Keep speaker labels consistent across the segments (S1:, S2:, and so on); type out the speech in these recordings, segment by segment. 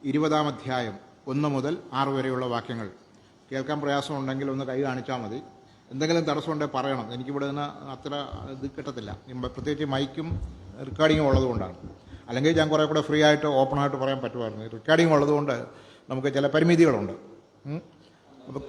S1: 20-ാം അധ്യായം 1 മുതൽ 6 വരെയുള്ള വാക്യങ്ങൾ. കേൾക്കാൻ പ്രയാസമുണ്ടെങ്കിൽ ഒന്ന് കൈ കാണിച്ചാൽ മതി. എന്തെങ്കിലും തടസ്സമുണ്ടെങ്കിൽ പറയണം. എനിക്കിവിടെ നിന്ന് അത്ര ഇത് കിട്ടത്തില്ല, പ്രത്യേകിച്ച് മൈക്കും റെക്കോർഡിങ്ങും ഉള്ളതുകൊണ്ടാണ്. അല്ലെങ്കിൽ ഞാൻ കുറേ കൂടെ ഫ്രീ ആയിട്ട് ഓപ്പണായിട്ട് പറയാൻ പറ്റുമായിരുന്നു. റെക്കോർഡിങ് ഉള്ളതുകൊണ്ട് നമുക്ക് ചില പരിമിതികളുണ്ട്. അപ്പോൾ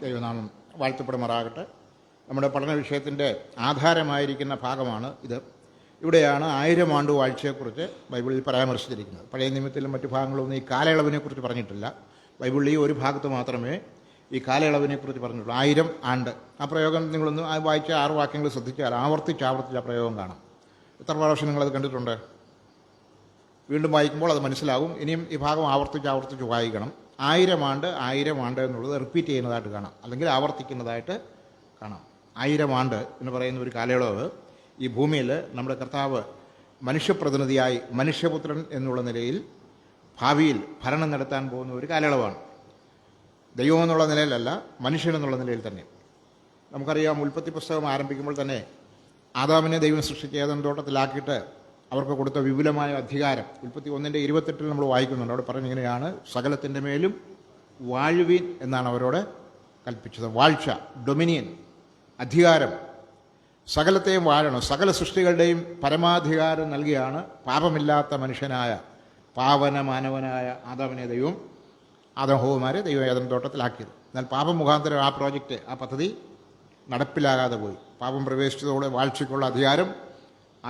S1: ദൈവനാമം വാഴ്ത്തപ്പെടുമാറാകട്ടെ. നമ്മുടെ പഠന വിഷയത്തിൻ്റെ ആധാരമായിരിക്കുന്ന ഭാഗമാണ് ഇത്. ഇവിടെയാണ് 1000 ആണ്ട് വാഴ്ചയെക്കുറിച്ച് ബൈബിളിൽ പരാമർശിച്ചിരിക്കുന്നത്. പഴയ നിയമത്തിലും മറ്റു ഭാഗങ്ങളൊന്നും ഈ കാലയളവിനെക്കുറിച്ച് പറഞ്ഞിട്ടില്ല. ബൈബിളിൽ ഈ ഒരു ഭാഗത്ത് മാത്രമേ ഈ കാലയളവിനെക്കുറിച്ച് പറഞ്ഞിട്ടുള്ളൂ. 1000 ആണ്ട്. ആ പ്രയോഗം നിങ്ങളൊന്ന് വായിച്ച 6 വാക്യങ്ങൾ ശ്രദ്ധിച്ചാൽ ആവർത്തിച്ച് ആ പ്രയോഗം കാണാം. എത്ര പ്രാവശ്യം നിങ്ങളത് കണ്ടിട്ടുണ്ട്? വീണ്ടും വായിക്കുമ്പോൾ അത് മനസ്സിലാകും. ഇനിയും ഈ ഭാഗം ആവർത്തിച്ച് വായിക്കണം. 1000 ആണ്ട് എന്നുള്ളത് റിപ്പീറ്റ് ചെയ്യുന്നതായിട്ട് കാണാം, അല്ലെങ്കിൽ ആവർത്തിക്കുന്നതായിട്ട് കാണാം. 1000 ആണ്ട് എന്ന് പറയുന്ന ഒരു കാലയളവ് ഈ ഭൂമിയിൽ നമ്മുടെ കർത്താവ് മനുഷ്യപ്രതിനിധിയായി, മനുഷ്യപുത്രൻ എന്നുള്ള നിലയിൽ ഭാവിയിൽ ഭരണം നടത്താൻ പോകുന്ന ഒരു കാലയളവാണ്. ദൈവം എന്നുള്ള നിലയിലല്ല, മനുഷ്യനെന്നുള്ള നിലയിൽ തന്നെ. നമുക്കറിയാം, ഉൽപ്പത്തി പുസ്തകം ആരംഭിക്കുമ്പോൾ തന്നെ ആദാമിനെ ദൈവം സൃഷ്ടിച്ച് ഏദൻ തോട്ടത്തിലാക്കിയിട്ട് അവർക്ക് കൊടുത്ത വിപുലമായ അധികാരം ഉൽപ്പത്തി 1:28 നമ്മൾ വായിക്കുന്നുണ്ട്. അവിടെ പറഞ്ഞിങ്ങനെയാണ്, സകലത്തിൻ്റെ മേലും വാഴുവീൻ എന്നാണ് അവരോട് കൽപ്പിച്ചത്. വാഴ്ച, ഡൊമിനിയൻ, അധികാരം, സകലത്തെയും വാഴണം. സകല സൃഷ്ടികളുടെയും പരമാധികാരം നൽകിയാണ് പാപമില്ലാത്ത മനുഷ്യനായ പാവന മാനവനായ ആദാമിനെ ദൈവം, ആദാം-ഹവ്വമാരെ ദൈവം ഏദൻ തോട്ടത്തിലാക്കിയത്. എന്നാൽ പാപം മുഖാന്തരം ആ പ്രോജക്റ്റ്, ആ പദ്ധതി നടപ്പിലാകാതെ പോയി. പാപം പ്രവേശിച്ചതോടെ വാഴ്ചയ്ക്കുള്ള അധികാരം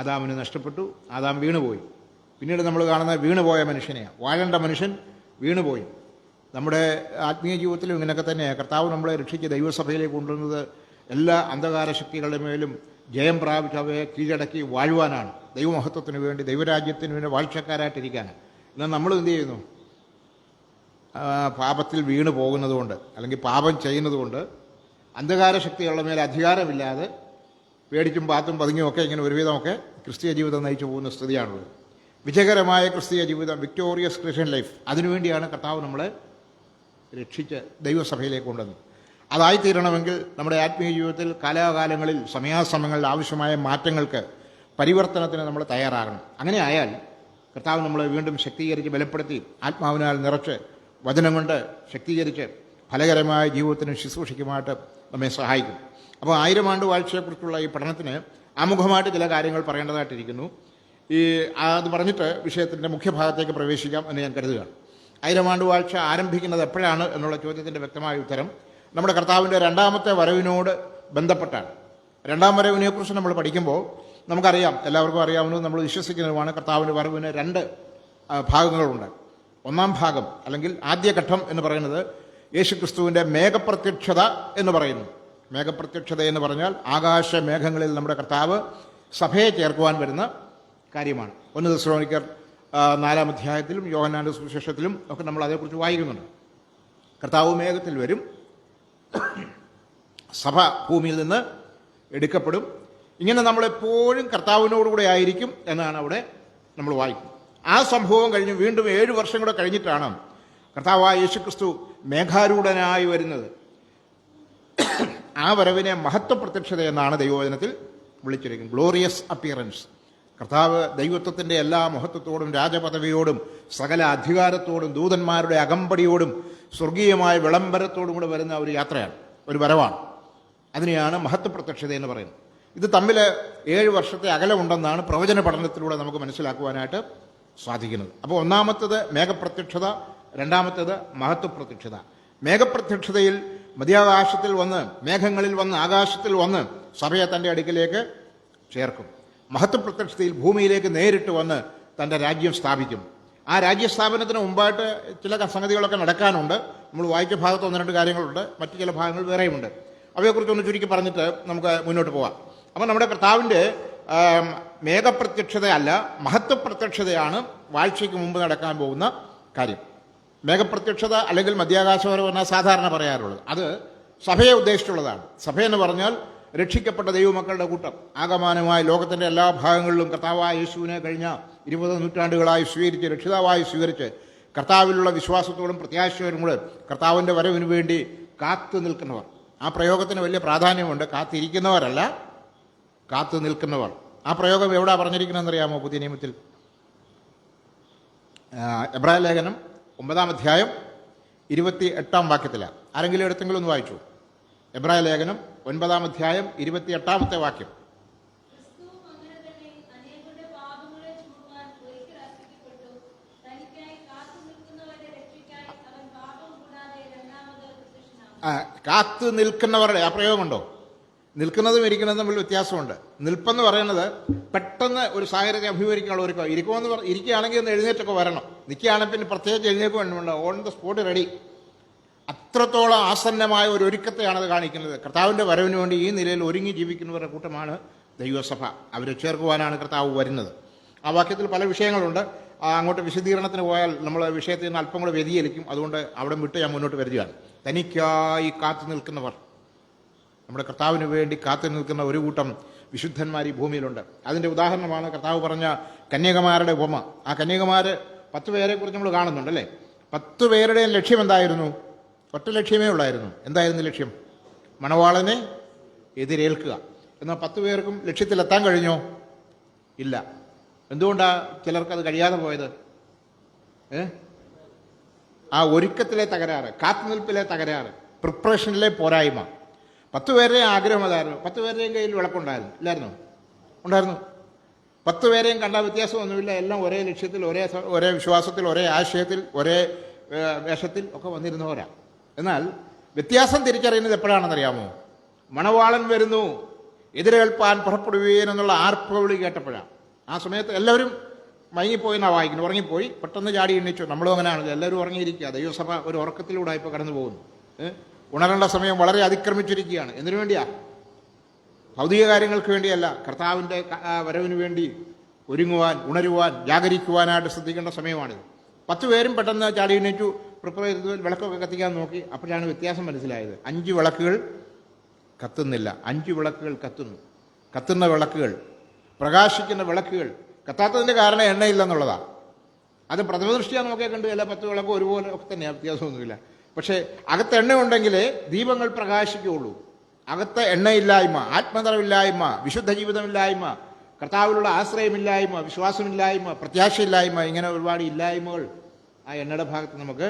S1: ആദാമിന് നഷ്ടപ്പെട്ടു. ആദാം വീണുപോയി. പിന്നീട് നമ്മൾ കാണുന്ന വീണുപോയ മനുഷ്യനെയാണ്. വാഴേണ്ട മനുഷ്യൻ വീണുപോയി. നമ്മുടെ ആത്മീയ ജീവിതത്തിലും ഇങ്ങനെയൊക്കെ തന്നെ കർത്താവ് നമ്മളെ രക്ഷിച്ച് ദൈവസഭയിലേക്ക് കൊണ്ടുവന്നത് എല്ലാ അന്ധകാര ശക്തികളുടെ മേലും ജയം പ്രാപിച്ച് അവയെ കീഴടക്കി വാഴുവാനാണ്. ദൈവമഹത്വത്തിന് വേണ്ടി, ദൈവരാജ്യത്തിന് വേണ്ടി വാഴ്ചക്കാരായിട്ടിരിക്കാനാണ്. എന്നാൽ നമ്മൾ എന്ത് ചെയ്യുന്നു? പാപത്തിൽ വീണു പോകുന്നതുകൊണ്ട്, അല്ലെങ്കിൽ പാപം ചെയ്യുന്നതുകൊണ്ട് അന്ധകാര ശക്തികളുടെ മേൽ അധികാരമില്ലാതെ പേടിച്ചും പാത്തും പതുങ്ങിയൊക്കെ ഇങ്ങനെ ഒരുവിധമൊക്കെ ക്രിസ്തീയ ജീവിതം നയിച്ചു പോകുന്ന സ്ഥിതിയാണുള്ളത്. വിജയകരമായ ക്രിസ്തീയ ജീവിതം, വിക്ടോറിയസ് ക്രിസ്ത്യൻ ലൈഫ്, അതിനുവേണ്ടിയാണ് കർത്താവ് നമ്മളെ രക്ഷിച്ച് ദൈവസഭയിലേക്ക് കൊണ്ടുവന്നത്. അതായിത്തീരണമെങ്കിൽ നമ്മുടെ ആത്മീയ ജീവിതത്തിൽ കാലാകാലങ്ങളിൽ, സമയാസമയങ്ങളിൽ ആവശ്യമായ മാറ്റങ്ങൾക്ക്, പരിവർത്തനത്തിന് നമ്മൾ തയ്യാറാകണം. അങ്ങനെ ആയാൽ കർത്താവ് നമ്മളെ വീണ്ടും ശക്തീകരിച്ച്, ബലപ്പെടുത്തി, ആത്മാവിനാൽ നിറച്ച്, വചനം കൊണ്ട് ശക്തീകരിച്ച് ഫലകരമായ ജീവിതത്തിനും ശുശ്രൂഷയ്ക്കുമായിട്ട് നമ്മെ സഹായിക്കും. അപ്പോൾ 1000 ആണ്ട് വാഴ്ചയെക്കുറിച്ചുള്ള ഈ പഠനത്തിന് ആമുഖമായിട്ട് ചില കാര്യങ്ങൾ പറയേണ്ടതായിട്ടിരിക്കുന്നു. അത് പറഞ്ഞിട്ട് വിഷയത്തിൻ്റെ മുഖ്യഭാഗത്തേക്ക് പ്രവേശിക്കാം എന്ന് ഞാൻ കരുതുകയാണ്. 1000 ആണ്ട് വാഴ്ച ആരംഭിക്കുന്നത് എപ്പോഴാണ് എന്നുള്ള ചോദ്യത്തിൻ്റെ വ്യക്തമായ ഉത്തരം നമ്മുടെ കർത്താവിൻ്റെ 2ാമത്തെ വരവിനോട് ബന്ധപ്പെട്ടാണ്. 2ാം വരവിനെക്കുറിച്ച് നമ്മൾ പഠിക്കുമ്പോൾ നമുക്കറിയാം, എല്ലാവർക്കും അറിയാവുന്നതും നമ്മൾ വിശ്വസിക്കുന്നതുമാണ്, കർത്താവിൻ്റെ വരവിന് 2 ഭാഗങ്ങളുണ്ട്. 1-ാം ഭാഗം, അല്ലെങ്കിൽ ആദ്യഘട്ടം എന്ന് പറയുന്നത് യേശുക്രിസ്തുവിൻ്റെ മേഘപ്രത്യക്ഷത എന്ന് പറയുന്നു. മേഘപ്രത്യക്ഷത എന്ന് പറഞ്ഞാൽ ആകാശമേഘങ്ങളിൽ നമ്മുടെ കർത്താവ് സഭയെ ചേർക്കുവാൻ വരുന്ന കാര്യമാണ്. 1 തെസ്സലോനിക്കർ 4-ാം അധ്യായത്തിലും യോഹന്നാന്റെ സുവിശേഷത്തിലും ഒക്കെ നമ്മൾ അതേക്കുറിച്ച് വായിക്കുന്നുണ്ട്. കർത്താവ് മേഘത്തിൽ വരും, സഭ ഭൂമിയിൽ നിന്ന് എടുക്കപ്പെടും. ഇങ്ങനെ നമ്മളെപ്പോഴും കർത്താവിനോടുകൂടെ ആയിരിക്കും എന്നാണ് അവിടെ നമ്മൾ വായിക്കുന്നത്. ആ സംഭവം കഴിഞ്ഞ് വീണ്ടും 7 വർഷം കൂടെ കഴിഞ്ഞിട്ടാണ് കർത്താവായ യേശുക്രിസ്തു മേഘാരൂഢനായി വരുന്നത്. ആ വരവിനെ മഹത്വ പ്രത്യക്ഷത എന്നാണ് ദൈവവചനത്തിൽ വിളിച്ചിരിക്കുന്നത്. Glorious appearance. കർത്താവ് ദൈവത്വത്തിൻ്റെ എല്ലാ മഹത്വത്തോടും രാജപദവിയോടും സകല അധികാരത്തോടും ദൂതന്മാരുടെ അകമ്പടിയോടും സ്വർഗീയമായ വിളംബരത്തോടും കൂടെ വരുന്ന ഒരു യാത്രയാണ്, ഒരു വരവാണ്. അതിനെയാണ് മഹത്വപ്രത്യക്ഷത എന്ന് പറയുന്നത്. ഇത് തമ്മിൽ 7 വർഷത്തെ അകലമുണ്ടെന്നാണ് പ്രവചന പഠനത്തിലൂടെ നമുക്ക് മനസ്സിലാക്കുവാനായിട്ട് സാധിക്കുന്നത്. അപ്പോൾ ഒന്നാമത്തേത് മേഘപ്രത്യക്ഷത, രണ്ടാമത്തേത് മഹത്വപ്രത്യക്ഷത. മേഘപ്രത്യക്ഷതയിൽ മധ്യാകാശത്തിൽ വന്ന്, മേഘങ്ങളിൽ വന്ന്, ആകാശത്തിൽ വന്ന് സഭയെ തൻ്റെ അടുക്കിലേക്ക് ചേർക്കും. മഹത്വപ്രത്യക്ഷതയിൽ ഭൂമിയിലേക്ക് നേരിട്ട് വന്ന് തൻ്റെ രാജ്യം സ്ഥാപിക്കും. ആ രാജ്യസ്ഥാപനത്തിന് മുമ്പായിട്ട് ചില സംഗതികളൊക്കെ നടക്കാനുണ്ട്. നമ്മൾ വായിച്ച ഭാഗത്ത് 1-2 കാര്യങ്ങളുണ്ട്, മറ്റു ചില ഭാഗങ്ങൾ വേറെയുമുണ്ട്. അവയെക്കുറിച്ചൊന്ന് ചുരുക്കി പറഞ്ഞിട്ട് നമുക്ക് മുന്നോട്ട് പോകാം. അപ്പോൾ നമ്മുടെ കർത്താവിൻ്റെ മേഘപ്രത്യക്ഷതയല്ല, മഹത്വപ്രത്യക്ഷതയാണ് വാഴ്ചയ്ക്ക് മുമ്പ് നടക്കാൻ പോകുന്ന കാര്യം. മേഘപ്രത്യക്ഷത അല്ലെങ്കിൽ മധ്യാകാശവരം പറഞ്ഞാൽ സാധാരണ പറയാറുള്ളത് അത് സഭയെ ഉദ്ദേശിച്ചുള്ളതാണ്. സഭയെന്ന് പറഞ്ഞാൽ രക്ഷിക്കപ്പെട്ട ദൈവമക്കളുടെ കൂട്ടം. ആകമാനമായി ലോകത്തിൻ്റെ എല്ലാ ഭാഗങ്ങളിലും കർത്താവായ യേശുവിനെ കഴിഞ്ഞ 20 നൂറ്റാണ്ടുകളായി സ്വീകരിച്ച്, രക്ഷിതാവായി സ്വീകരിച്ച്, കർത്താവിലുള്ള വിശ്വാസത്തോടും പ്രത്യാശയോടും കൂടെ കർത്താവിൻ്റെ വരവിന് വേണ്ടി കാത്തു നിൽക്കുന്നവർ. ആ പ്രയോഗത്തിന് വലിയ പ്രാധാന്യമുണ്ട്. കാത്തിരിക്കുന്നവരല്ല, കാത്തു നിൽക്കുന്നവർ. ആ പ്രയോഗം എവിടെ പറഞ്ഞിരിക്കുന്നതെന്നറിയാമോ? പുതിയ നിയമത്തിൽ എബ്രായ ലേഖനം 9-ാം അധ്യായം 28-ാം വാക്യത്തിലാണ്. ആരെങ്കിലും എടുത്തെങ്കിലും ഒന്ന് വായിച്ചു. എബ്രായ ലേഖനം 9-ാം അധ്യായം 28-ാമത്തെ വാക്യം. കാത്തു നിൽക്കുന്നവരുടെ ആ പ്രയോഗമുണ്ടോ? നിൽക്കുന്നതും ഇരിക്കുന്നതും തമ്മിൽ വ്യത്യാസമുണ്ട്. നിൽപ്പെന്ന് പറയുന്നത് പെട്ടെന്ന് ഒരു സാഹചര്യത്തെ അഭിമുഖീകരിക്കാനുള്ള ഒരുക്കം. ഇരിക്കുകയാണെങ്കിൽ ഒന്ന് എഴുന്നേറ്റൊക്കെ വരണം. നിൽക്കുകയാണെങ്കിൽ പിന്നെ പ്രത്യേകിച്ച് എഴുന്നേൽക്കും വേണ്ട, ഓൺ ദ സ്പോട്ട് റെഡി. അത്രത്തോളം ആസന്നമായ ഒരു ഒരുക്കത്തെയാണത് കാണിക്കുന്നത്. കർത്താവിൻ്റെ വരവിന് വേണ്ടി ഈ നിലയിൽ ഒരുങ്ങി ജീവിക്കുന്നവരുടെ കൂട്ടമാണ് ദൈവസഭ. അവരെ ചേർക്കുവാനാണ് കർത്താവ് വരുന്നത്. ആ വാക്യത്തിൽ പല വിഷയങ്ങളുണ്ട്. അങ്ങോട്ട് വിശദീകരണത്തിന് പോയാൽ നമ്മൾ വിഷയത്തിൽ നിന്ന് അല്പം കൂടെ വ്യതിചലിക്കും. അതുകൊണ്ട് അവിടെ വിട്ട് ഞാൻ മുന്നോട്ട് വരികയാണ്. തനിക്കായി കാത്തു നിൽക്കുന്നവർ, നമ്മുടെ കർത്താവിന് വേണ്ടി കാത്തു നിൽക്കുന്ന ഒരു കൂട്ടം വിശുദ്ധന്മാർ ഈ ഭൂമിയിലുണ്ട്. അതിൻ്റെ ഉദാഹരണമാണ് കർത്താവ് പറഞ്ഞ കന്യകമാരുടെ ഉപമ. ആ കന്യകമാർ 10 പേരെക്കുറിച്ച് നമ്മൾ കാണുന്നുണ്ടല്ലേ. 10 പേരുടെയും ലക്ഷ്യം എന്തായിരുന്നു? ഒറ്റ ലക്ഷ്യമേ ഉള്ളായിരുന്നു. എന്തായിരുന്നു ലക്ഷ്യം? മണവാളനെ എതിരേൽക്കുക. എന്നാൽ 10 പേർക്കും ലക്ഷ്യത്തിലെത്താൻ കഴിഞ്ഞോ? ഇല്ല. എന്തുകൊണ്ടാണ് ചിലർക്കത് കഴിയാതെ പോയത്? ആ ഒരുക്കത്തിലെ തകരാറ്, കാത്തുനിൽപ്പിലെ തകരാറ്, പ്രിപ്പറേഷനിലെ പോരായ്മ. 10 പേരുടെയും ആഗ്രഹം അതായിരുന്നു. 10 പേരുടെയും കയ്യിൽ വിളക്കുണ്ടായിരുന്നു, ഇല്ലായിരുന്നു? ഉണ്ടായിരുന്നു. 10 പേരെയും കണ്ട വ്യത്യാസമൊന്നുമില്ല. എല്ലാം ഒരേ ലക്ഷ്യത്തിൽ, ഒരേ വിശ്വാസത്തിൽ, ഒരേ ആശയത്തിൽ, ഒരേ വേഷത്തിൽ ഒക്കെ വന്നിരുന്നവരാ. എന്നാൽ വ്യത്യാസം തിരിച്ചറിയുന്നത് എപ്പോഴാണെന്നറിയാമോ? മണവാളൻ വരുന്നു, എതിരേൽപ്പാൻ പുറപ്പെടുകയെന്നുള്ള ആർപ്പവിളി കേട്ടപ്പോഴാണ്. ആ സമയത്ത് എല്ലാവരും മയങ്ങിപ്പോയെന്നാണ് വായിക്കുന്നത്. ഉറങ്ങിപ്പോയി, പെട്ടെന്ന് ചാടി എണ്ണിച്ചു. നമ്മളും അങ്ങനെയാണല്ലോ, എല്ലാവരും ഉറങ്ങിയിരിക്കുക. ദൈവസഭ ഒരു ഉറക്കത്തിലൂടെ ഇപ്പോൾ കടന്നു പോകുന്നു. ഉണരേണ്ട സമയം വളരെ അതിക്രമിച്ചിരിക്കുകയാണ്. എന്തിനു വേണ്ടിയാ? ഭൗതിക കാര്യങ്ങൾക്ക് വേണ്ടിയല്ല, കർത്താവിൻ്റെ വരവിന് വേണ്ടി ഒരുങ്ങുവാൻ, ഉണരുവാൻ, ജാഗരിക്കുവാനായിട്ട് ശ്രദ്ധിക്കേണ്ട സമയമാണിത്. 10 പേരും പെട്ടെന്ന് ചാടി എണ്ണിച്ചു, പ്രിപ്പയർ ചെയ്ത് വിളക്കൊക്കെ കത്തിക്കാൻ നോക്കി. അപ്പോഴാണ് വ്യത്യാസം മനസ്സിലായത്. 5 വിളക്കുകൾ കത്തുന്നില്ല, 5 വിളക്കുകൾ കത്തുന്നു. കത്തുന്ന വിളക്കുകൾ, പ്രകാശിക്കുന്ന വിളക്കുകൾ. കത്താത്തതിൻ്റെ കാരണം എണ്ണയില്ലെന്നുള്ളതാണ്. അത് പ്രഥമദൃഷ്ടിയാണ് നോക്കിയാൽ കണ്ടുകയല്ല. 10 വിളക്ക് ഒരുപോലെ ഒക്കെ തന്നെയാണ്, വ്യത്യാസമൊന്നുമില്ല. പക്ഷേ അകത്ത് എണ്ണ ഉണ്ടെങ്കിലേ ദീപങ്ങൾ പ്രകാശിക്കുകയുള്ളൂ. അകത്ത് എണ്ണയില്ലായ്മ, ആത്മനിറവില്ലായ്മ, വിശുദ്ധ ജീവിതമില്ലായ്മ, കർത്താവിലുള്ള ആശ്രയമില്ലായ്മ, വിശ്വാസമില്ലായ്മ, പ്രത്യാശയില്ലായ്മ, ഇങ്ങനെ ഒരുപാട് ഇല്ലായ്മകൾ ആ എണ്ണയുടെ ഭാഗത്ത് നമുക്ക്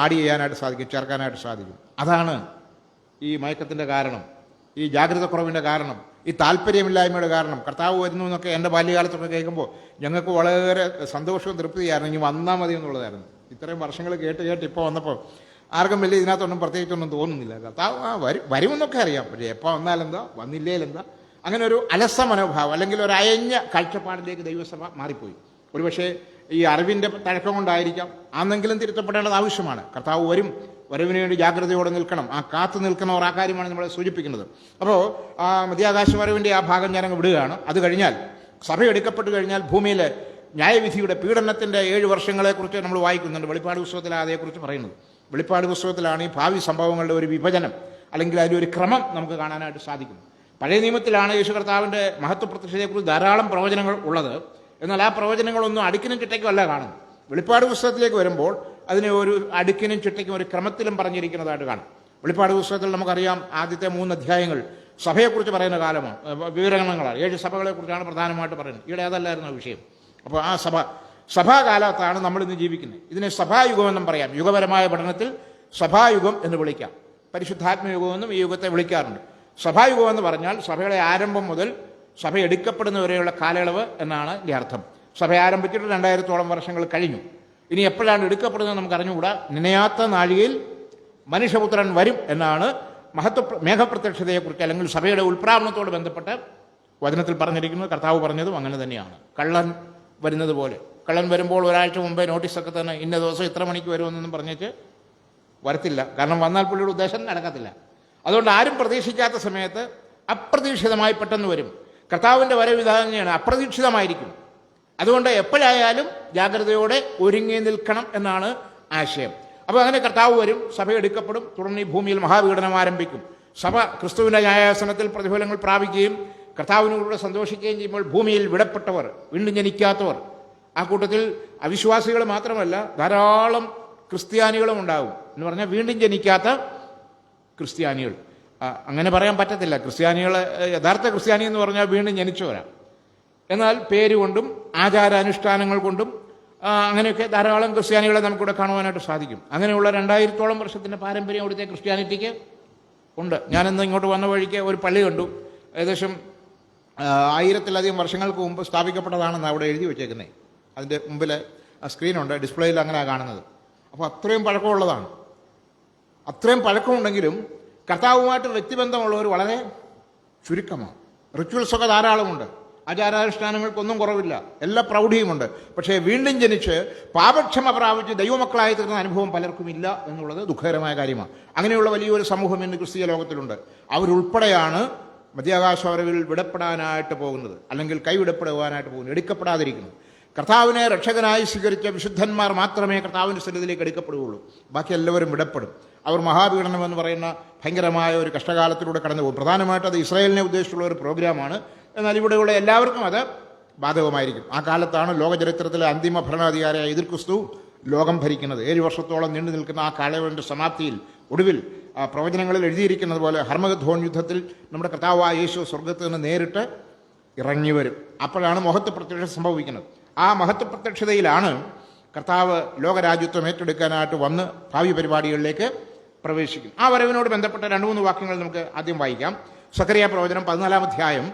S1: ആഡ് ചെയ്യാനായിട്ട് സാധിക്കും, ചേർക്കാനായിട്ട് സാധിക്കും. അതാണ് ഈ മയക്കത്തിൻ്റെ കാരണം, ഈ ജാഗ്രതക്കുറവിൻ്റെ കാരണം, ഈ താല്പര്യമില്ലായ്മയുടെ കാരണം. കർത്താവ് വരുന്നു എന്നൊക്കെ എൻ്റെ ബാല്യകാലത്തൊക്കെ കേൾക്കുമ്പോൾ ഞങ്ങൾക്ക് വളരെ സന്തോഷവും തൃപ്തിയായിരുന്നു. ഇനി വന്നാൽ മതി എന്നുള്ളതായിരുന്നു. ഇത്രയും വർഷങ്ങൾ കേട്ട് ഇപ്പോൾ വന്നപ്പോൾ ആർക്കും വലിയ ഇതിനകത്തൊന്നും പ്രത്യേകിച്ചൊന്നും തോന്നുന്നില്ല. കർത്താവ് വരുമെന്നൊക്കെ അറിയാം, പക്ഷേ എപ്പോൾ വന്നാലെന്താ, വന്നില്ലേലെന്താ, അങ്ങനെ ഒരു അലസ മനോഭാവം അല്ലെങ്കിൽ ഒരു അയഞ്ഞ കാഴ്ചപ്പാടിലേക്ക് ദൈവസഭ മാറിപ്പോയി. ഒരുപക്ഷെ ഈ അറിവിൻ്റെ തഴക്കം കൊണ്ടായിരിക്കാം. അന്നെങ്കിലും തിരുത്തപ്പെടേണ്ടത് ആവശ്യമാണ്. കർത്താവ് വരവിന് വേണ്ടി ജാഗ്രതയോടെ നിൽക്കണം. ആ കാത്തു നിൽക്കുന്നവർ, ആ കാര്യമാണ് നമ്മളെ സൂചിപ്പിക്കുന്നത്. അപ്പോൾ ആ മധ്യാകാശ വരവിൻ്റെ ആ ഭാഗം ഞാനങ്ങ് വിടുകയാണ്. അത് കഴിഞ്ഞാൽ, സഭ എടുക്കപ്പെട്ട് കഴിഞ്ഞാൽ ഭൂമിയിലെ ന്യായവിധിയുടെ പീഡനത്തിൻ്റെ 7 വർഷങ്ങളെക്കുറിച്ച് നമ്മൾ വായിക്കുന്നുണ്ട്. വെളിപ്പാട് പുസ്തകത്തിലാണ് അതേക്കുറിച്ച് പറയുന്നത്. വെളിപ്പാട് പുസ്തകത്തിലാണ് ഈ ഭാവി സംഭവങ്ങളുടെ ഒരു വിഭജനം അല്ലെങ്കിൽ അതിലൊരു ക്രമം നമുക്ക് കാണാനായിട്ട് സാധിക്കും. പഴയ നിയമത്തിലാണ് യേശു കർത്താവിൻ്റെ മഹത്വപ്രത്യക്ഷതയെക്കുറിച്ച് ധാരാളം പ്രവചനങ്ങൾ ഉള്ളത്. എന്നാൽ ആ പ്രവചനങ്ങളൊന്നും അടുക്കിനും ചിട്ടയ്ക്കും അല്ല കാണുന്നത്. വെളിപ്പാട് പുസ്തകത്തിലേക്ക് വരുമ്പോൾ അതിനെ ഒരു അടുക്കിനും ചിട്ടയ്ക്കും ഒരു ക്രമത്തിലും പറഞ്ഞിരിക്കുന്നതായിട്ട് കാണും. വെളിപ്പാട് പുസ്തകത്തിൽ നമുക്കറിയാം, ആദ്യത്തെ 3 അധ്യായങ്ങൾ സഭയെക്കുറിച്ച് പറയുന്ന കാലമാണ്, വിവരണങ്ങളാണ്. 7 സഭകളെക്കുറിച്ചാണ് പ്രധാനമായിട്ട് പറയുന്നത്. ഇവിടെ അതല്ലായിരുന്നു വിഷയം. അപ്പോൾ ആ സഭാകാലത്താണ് നമ്മളിന്ന് ജീവിക്കുന്നത്. ഇതിനെ സഭായുഗമെന്നും പറയാം. യുഗപരമായ പഠനത്തിൽ സഭായുഗം എന്ന് വിളിക്കാം. പരിശുദ്ധാത്മയുഗമെന്നും ഈ യുഗത്തെ വിളിക്കാറുണ്ട്. സഭായുഗം എന്ന് പറഞ്ഞാൽ സഭയുടെ ആരംഭം മുതൽ സഭ എടുക്കപ്പെടുന്നവരെയുള്ള കാലയളവ് എന്നാണ് ഇതിൻ്റെ അർത്ഥം. സഭ ആരംഭിച്ചിട്ട് 2000-ഓളം വർഷങ്ങൾ കഴിഞ്ഞു. ഇനി എപ്പോഴാണ് എടുക്കപ്പെടുന്നത് നമുക്ക് അറിഞ്ഞുകൂടാ. നിനയാത്ത നാഴികയിൽ മനുഷ്യപുത്രൻ വരും എന്നാണ് മേഘപ്രത്യക്ഷതയെക്കുറിച്ച് അല്ലെങ്കിൽ സഭയുടെ ഉൽപ്രാവണത്തോട് ബന്ധപ്പെട്ട് വചനത്തിൽ പറഞ്ഞിരിക്കുന്നത്. കർത്താവ് പറഞ്ഞതും അങ്ങനെ തന്നെയാണ്. കള്ളൻ വരുന്നത് പോലെ. കള്ളൻ വരുമ്പോൾ ഒരാഴ്ച മുമ്പേ നോട്ടീസൊക്കെ തന്നെ ഇന്ന ദിവസം ഇത്ര മണിക്ക് വരുമെന്നൊന്നും പറഞ്ഞിട്ട് വരത്തില്ല. കാരണം വന്നാൽ പുള്ളിയുടെ ഉദ്ദേശം നടക്കത്തില്ല. അതുകൊണ്ട് ആരും പ്രതീക്ഷിക്കാത്ത സമയത്ത് അപ്രതീക്ഷിതമായി പെട്ടെന്ന് വരും. കർത്താവിൻ്റെ വരവ് ഇതാ തന്നെയാണ്, അപ്രതീക്ഷിതമായിരിക്കും. അതുകൊണ്ട് എപ്പോഴായാലും ജാഗ്രതയോടെ ഒരുങ്ങി നിൽക്കണം എന്നാണ് ആശയം. അപ്പോൾ അങ്ങനെ കർത്താവ് വരും, സഭ എടുക്കപ്പെടും, തുടർന്ന് ഈ ഭൂമിയിൽ മഹാപീഡനം ആരംഭിക്കും. സഭ ക്രിസ്തുവിൻ്റെ ന്യായാസനത്തിൽ പ്രതിഫലങ്ങൾ പ്രാപിക്കുകയും കർത്താവിനോടുകൂടെ സന്തോഷിക്കുകയും ചെയ്യുമ്പോൾ ഭൂമിയിൽ വിടപ്പെട്ടവർ, വീണ്ടും ജനിക്കാത്തവർ, ആ കൂട്ടത്തിൽ അവിശ്വാസികൾ മാത്രമല്ല ധാരാളം ക്രിസ്ത്യാനികളും ഉണ്ടാകും. എന്ന് പറഞ്ഞാൽ വീണ്ടും ജനിക്കാത്ത ക്രിസ്ത്യാനികൾ. അങ്ങനെ പറയാൻ പറ്റത്തില്ല. ക്രിസ്ത്യാനികൾ, യഥാർത്ഥ ക്രിസ്ത്യാനി എന്ന് പറഞ്ഞാൽ വീണ്ടും ജനിച്ചവരാണ്. എന്നാൽ പേരുകൊണ്ടും ആചാരാനുഷ്ഠാനങ്ങൾ കൊണ്ടും അങ്ങനെയൊക്കെ ധാരാളം ക്രിസ്ത്യാനികളെ നമുക്കിവിടെ കാണുവാനായിട്ട് സാധിക്കും. അങ്ങനെയുള്ള 2000-ഓളം വർഷത്തിൻ്റെ പാരമ്പര്യം അവിടുത്തെ ക്രിസ്ത്യാനിറ്റിക്ക് ഉണ്ട്. ഞാനിന്ന് ഇങ്ങോട്ട് വന്ന വഴിക്ക് ഒരു പള്ളി കണ്ടു. ഏകദേശം 1000-ലധികം വർഷങ്ങൾക്ക് മുമ്പ് സ്ഥാപിക്കപ്പെട്ടതാണെന്ന് അവിടെ എഴുതി വെച്ചേക്കുന്നത്. അതിൻ്റെ മുമ്പിൽ സ്ക്രീനുണ്ട്, ഡിസ്പ്ലേയിൽ അങ്ങനെയാണ് കാണുന്നത്. അപ്പോൾ അത്രയും പഴക്കമുള്ളതാണ്. അത്രയും പഴക്കമുണ്ടെങ്കിലും കർത്താവുമായിട്ട് വ്യക്തിബന്ധമുള്ളവർ വളരെ ചുരുക്കമാണ്. റിച്വൽസൊക്കെ ധാരാളമുണ്ട്, ആചാരാനുഷ്ഠാനങ്ങൾക്കൊന്നും കുറവില്ല, എല്ലാ പ്രൗഢിയുമുണ്ട്. പക്ഷേ വീണ്ടും ജനിച്ച് പാപക്ഷമ പ്രാപിച്ച് ദൈവമക്കളായി തീർന്ന അനുഭവം പലർക്കും ഇല്ല എന്നുള്ളത് ദുഃഖകരമായ കാര്യമാണ്. അങ്ങനെയുള്ള വലിയൊരു സമൂഹം ഇന്ന് ക്രിസ്തീയ ലോകത്തിലുണ്ട്. അവരുൾപ്പെടെയാണ് മധ്യാകാശവരവിൽ വിടപ്പെടാനായിട്ട് പോകുന്നത്, അല്ലെങ്കിൽ കൈവിടപ്പെടുവാനായിട്ട് പോകുന്നത്, എടുക്കപ്പെടാതിരിക്കുന്നത്. കർത്താവിനെ രക്ഷകനായി സ്വീകരിച്ച വിശുദ്ധന്മാർ മാത്രമേ കർത്താവിൻ്റെ സ്ഥലത്തിലേക്ക് എടുക്കപ്പെടുകയുള്ളൂ. ബാക്കി എല്ലാവരും വിടപ്പെടും. അവർ മഹാപീഡനം എന്ന് പറയുന്ന ഭയങ്കരമായ ഒരു കഷ്ടകാലത്തിലൂടെ കടന്നു പോകും. പ്രധാനമായിട്ടും അത് ഇസ്രായേലിനെ ഉദ്ദേശിച്ചുള്ള ഒരു പ്രോഗ്രാമാണ്. എന്നാൽ ഇവിടെയുള്ള എല്ലാവർക്കും അത് ബാധകമായിരിക്കും. ആ കാലത്താണ് ലോകചരിത്രത്തിലെ അന്തിമ ഭരണാധികാരിയായ എതിർ ക്രിസ്തു ലോകം ഭരിക്കുന്നത്. 7 വർഷത്തോളം നീണ്ടു നിൽക്കുന്ന ആ കാലയളവിൻ്റെ സമാപ്തിയിൽ ഒടുവിൽ പ്രവചനങ്ങളിൽ എഴുതിയിരിക്കുന്നത് പോലെ ഹർമഗദ്ദോൻ യുദ്ധത്തിൽ നമ്മുടെ കർത്താവായ യേശു സ്വർഗത്ത് നിന്ന് നേരിട്ട് ഇറങ്ങി വരും. അപ്പോഴാണ് മഹത്വ പ്രത്യക്ഷത സംഭവിക്കുന്നത്. ആ മഹത്വ പ്രത്യക്ഷതയിലാണ് കർത്താവ് ലോകരാജ്യത്വം ഏറ്റെടുക്കാനായിട്ട് വന്ന് ഭാവി പരിപാടികളിലേക്ക് പ്രവേശിക്കും. ആ വരവിനോട് ബന്ധപ്പെട്ട 2-3 വാക്യങ്ങൾ നമുക്ക് ആദ്യം വായിക്കാം. സഖറിയ പ്രവചനം 14-ാം അധ്യായം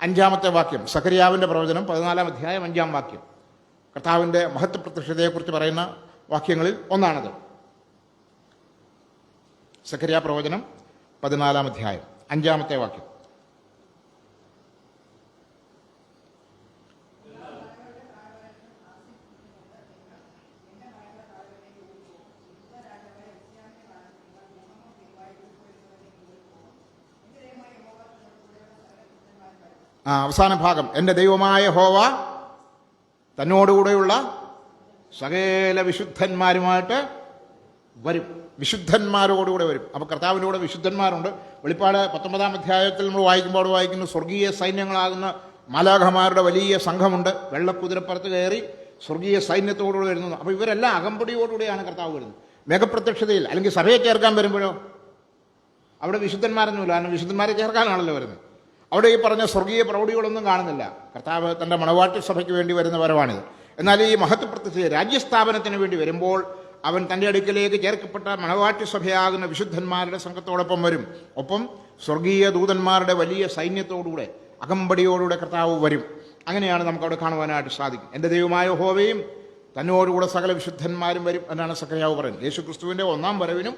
S1: 5-ാമത്തെ വാക്യം. സഖറിയാവിൻ്റെ പ്രവചനം 14-ാം അധ്യായം 5-ാം വാക്യം കർത്താവിൻ്റെ മഹത്വ പ്രത്യക്ഷതയെക്കുറിച്ച് പറയുന്ന വാക്യങ്ങളിൽ ഒന്നാണത്. സഖറിയ പ്രവചനം 14-ാം അധ്യായം 5-ാമത്തെ വാക്യം. അവസാന ഭാഗം, എൻ്റെ ദൈവമായ യഹോവ തന്നോടുകൂടെയുള്ള സകല വിശുദ്ധന്മാരുമായിട്ട് വരും. വിശുദ്ധന്മാരോടുകൂടെ വരും. അപ്പോൾ കർത്താവിൻ്റെ കൂടെ വിശുദ്ധന്മാരുണ്ട്. വെളിപ്പാട് 19-ാം അധ്യായത്തിൽ നമ്മൾ വായിക്കുന്നു, സ്വർഗീയ സൈന്യങ്ങളാകുന്ന മാലാഖമാരുടെ വലിയ സംഘമുണ്ട്. വെള്ളക്കുതിരപ്പുറത്ത് കയറി സ്വർഗീയ സൈന്യത്തോടുകൂടി വരുന്നു. അപ്പോൾ ഇവരെല്ലാം അകമ്പടിയോടുകൂടിയാണ് കർത്താവ് വരുന്നത്. മേഘപ്രത്യക്ഷതയിൽ അല്ലെങ്കിൽ സഭയെ ചേർക്കാൻ വരുമ്പോഴോ അവിടെ വിശുദ്ധന്മാരൊന്നുമില്ല. കാരണം വിശുദ്ധന്മാരെ ചേർക്കാനാണല്ലോ വരുന്നത്. അവിടെ ഈ പറഞ്ഞ സ്വർഗീയ പ്രൗഢികളൊന്നും കാണുന്നില്ല. കർത്താവ് തൻ്റെ മണവാട്ടി സഭയ്ക്ക് വേണ്ടി വരുന്ന വരവാണിത്. എന്നാൽ ഈ മഹത്വ പ്രത്യക്ഷ രാജ്യസ്ഥാപനത്തിന് വേണ്ടി വരുമ്പോൾ അവൻ തൻ്റെ അടുക്കലേക്ക് ചേർക്കപ്പെട്ട മണവാട്ടി സഭയാകുന്ന വിശുദ്ധന്മാരുടെ സംഘത്തോടൊപ്പം വരും. ഒപ്പം സ്വർഗീയ ദൂതന്മാരുടെ വലിയ സൈന്യത്തോടുകൂടെ അകമ്പടിയോടുകൂടെ കർത്താവ് വരും. അങ്ങനെയാണ് നമുക്കവിടെ കാണുവാനായിട്ട് സാധിക്കും. എൻ്റെ ദൈവമായ യഹോവയും തന്നോടുകൂടെ സകല വിശുദ്ധന്മാരും വരും എന്നാണ് സഖറിയാവ് പറയുന്നത്. യേശു ക്രിസ്തുവിൻ്റെ 1-ാം വരവിനും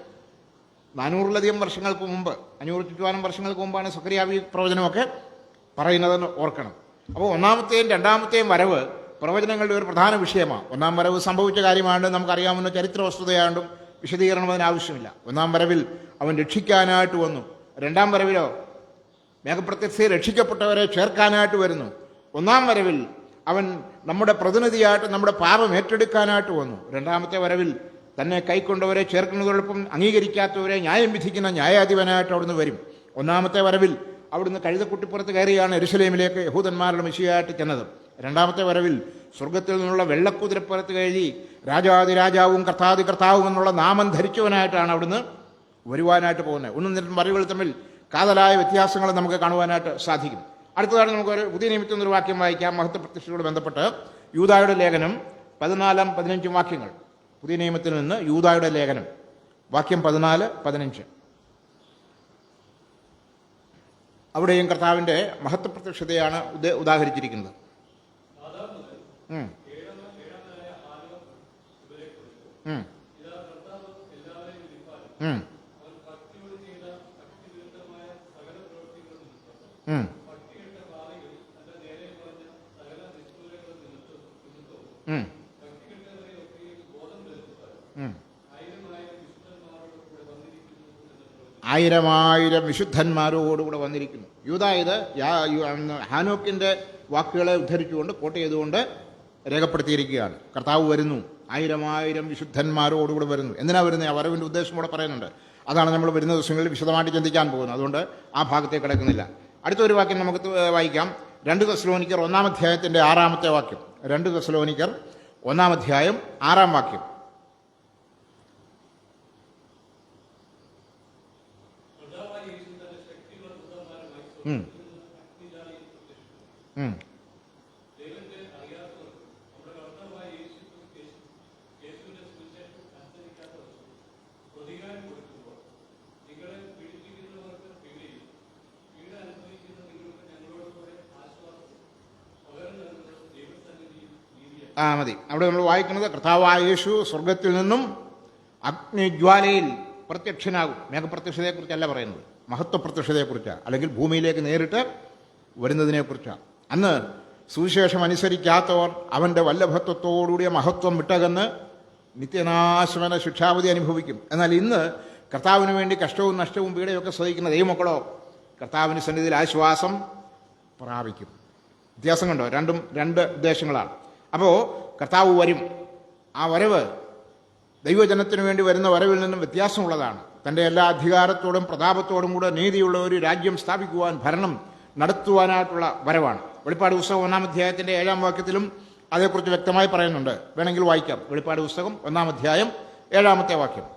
S1: 400-ലധികം വർഷങ്ങൾക്ക് മുമ്പ്, 500 ചുറ്റുവാനം വർഷങ്ങൾക്ക് മുമ്പാണ് സഖറിയാവ് പ്രവചനമൊക്കെ പറയുന്നതെന്ന് ഓർക്കണം. അപ്പോൾ 1-ാമത്തെയും 2-ാമത്തെയും വരവ് പ്രവചനങ്ങളുടെ ഒരു പ്രധാന വിഷയമാണ്. 1-ാം വരവ് സംഭവിച്ച കാര്യമാണ്, നമുക്കറിയാവുന്ന ചരിത്ര വസ്തുതയാണ്ടും വിശദീകരണം അതിനാവശ്യമില്ല. 1-ാം വരവിൽ അവൻ രക്ഷിക്കാനായിട്ട് വന്നു. 2-ാം വരവിലോ മേഘപ്രത്യക്ഷതയിൽ രക്ഷിക്കപ്പെട്ടവരെ ചേർക്കാനായിട്ട് വരുന്നു. 1-ാം വരവിൽ അവൻ നമ്മുടെ പ്രതിനിധിയായിട്ട് നമ്മുടെ പാപം ഏറ്റെടുക്കാനായിട്ട് വന്നു. 2-ാമത്തെ വരവിൽ തന്നെ കൈക്കൊണ്ടവരെ ചേർക്കുന്നതോടൊപ്പം അംഗീകരിക്കാത്തവരെ ന്യായം വിധിക്കുന്ന ന്യായാധിപനായിട്ട് അവിടുന്ന് വരും. 1-ാമത്തെ വരവിൽ അവിടുന്ന് കഴുതക്കുട്ടിപ്പുറത്ത് കയറിയാണ് യെരുശലേമിലേക്ക് യഹൂദന്മാരുടെ മെസ്സിയായിട്ട് ചെന്നത്. 2-ാമത്തെ വരവിൽ സ്വർഗത്തിൽ നിന്നുള്ള വെള്ളക്കുതിരപ്പുറത്ത് കയറി രാജാതിരാജാവും കർത്താവും എന്നുള്ള നാമം ധരിച്ചവനായിട്ടാണ് അവിടുന്ന് വരുവാനായിട്ട് പോകുന്നത്. 1-2 വരവുകൾ തമ്മിൽ കാതലായ വ്യത്യാസങ്ങൾ നമുക്ക് കാണുവാനായിട്ട് സാധിക്കും. അടുത്തതാണ് നമുക്കൊരു പുതിയ നിയമത്തിൽ നിന്നൊരു വാക്യം വായിക്കാം. മഹത്വ പ്രത്യക്ഷയോട് ബന്ധപ്പെട്ട് യൂദായുടെ ലേഖനം 14-15 വാക്യങ്ങൾ. പുതിയ നിയമത്തിൽ നിന്ന് യൂദായുടെ ലേഖനം വാക്യം 14-15. അവിടെയും കർത്താവിൻ്റെ മഹത്വ പ്രത്യക്ഷതയാണ് ഉദാഹരിച്ചിരിക്കുന്നത്. ആയിരം വിശുദ്ധന്മാരോടുകൂടെ വന്നിരിക്കുന്നു. യൂദാ ഇത് ഹാനോക്കിൻ്റെ വാക്കുകളെ ഉദ്ധരിച്ചുകൊണ്ട് കോട്ട് ചെയ്തുകൊണ്ട് രേഖപ്പെടുത്തിയിരിക്കുകയാണ്. കർത്താവ് വരുന്നു, 1000 വിശുദ്ധന്മാരോടുകൂടെ വരുന്നു. എന്തിനാ വരുന്നത്? ആ വരവിൻ്റെ ഉദ്ദേശം കൂടെ പറയുന്നുണ്ട്. അതാണ് നമ്മൾ വരുന്ന ദിവസങ്ങളിൽ വിശദമായിട്ട് ചിന്തിക്കാൻ പോകുന്നത്. അതുകൊണ്ട് ആ ഭാഗത്തേക്ക് കിടക്കുന്നില്ല. അടുത്തൊരു വാക്യം നമുക്ക് വായിക്കാം. 2 തെസ്സലോനിക്കർ 1-ാം അധ്യായത്തിൻ്റെ 6-ാമത്തെ വാക്യം. 2 തെസ്സലോനിക്കർ 1-ാം അധ്യായം 6-ാം വാക്യം. മതി. അവിടെ നമ്മൾ വായിക്കുന്നത് കർത്താവായ യേശു സ്വർഗത്തിൽ നിന്നും അഗ്നിജ്വാലയിൽ പ്രത്യക്ഷനാകും. മേഘപ്രത്യക്ഷതയെക്കുറിച്ചല്ല പറയുന്നത്, മഹത്വ പ്രത്യക്ഷതയെക്കുറിച്ചാണ്, അല്ലെങ്കിൽ ഭൂമിയിലേക്ക് നേരിട്ട് വരുന്നതിനെക്കുറിച്ചാണ്. അന്ന് സുവിശേഷം അനുസരിക്കാത്തവർ അവൻ്റെ വല്ലഭത്വത്തോടുകൂടിയ മഹത്വം വിട്ടകന്ന് നിത്യനാശമന ശിക്ഷാവധി അനുഭവിക്കും. എന്നാൽ ഇന്ന് കർത്താവിന് വേണ്ടി കഷ്ടവും നഷ്ടവും പീഡയൊക്കെ സഹിക്കുന്ന ദൈവമക്കളോ കർത്താവിന് സന്നിധിയിൽ ആശ്വാസം പ്രാപിക്കും. വ്യത്യാസം കണ്ടോ? രണ്ടും 2 ഉദ്ദേശങ്ങളാണ്. അപ്പോൾ കർത്താവ് വരും. ആ വരവ് ദൈവജനത്തിനു വേണ്ടി വരുന്ന വരവിൽ നിന്നും വ്യത്യാസമുള്ളതാണ്. തൻ്റെ എല്ലാ അധികാരത്തോടും പ്രതാപത്തോടും കൂടെ നീതിയുള്ള ഒരു രാജ്യം സ്ഥാപിക്കുവാൻ, ഭരണം നടത്തുവാനായിട്ടുള്ള വരവാണ്. വെളിപ്പാട് പുസ്തകം 1-ാം അധ്യായത്തിൻ്റെ 7-ാം വാക്യത്തിലും അതേക്കുറിച്ച് വ്യക്തമായി പറയുന്നുണ്ട്. വേണമെങ്കിൽ വായിക്കാം. വെളിപ്പാട് പുസ്തകം 1-ാം അധ്യായം 7-ാമത്തെ വാക്യം.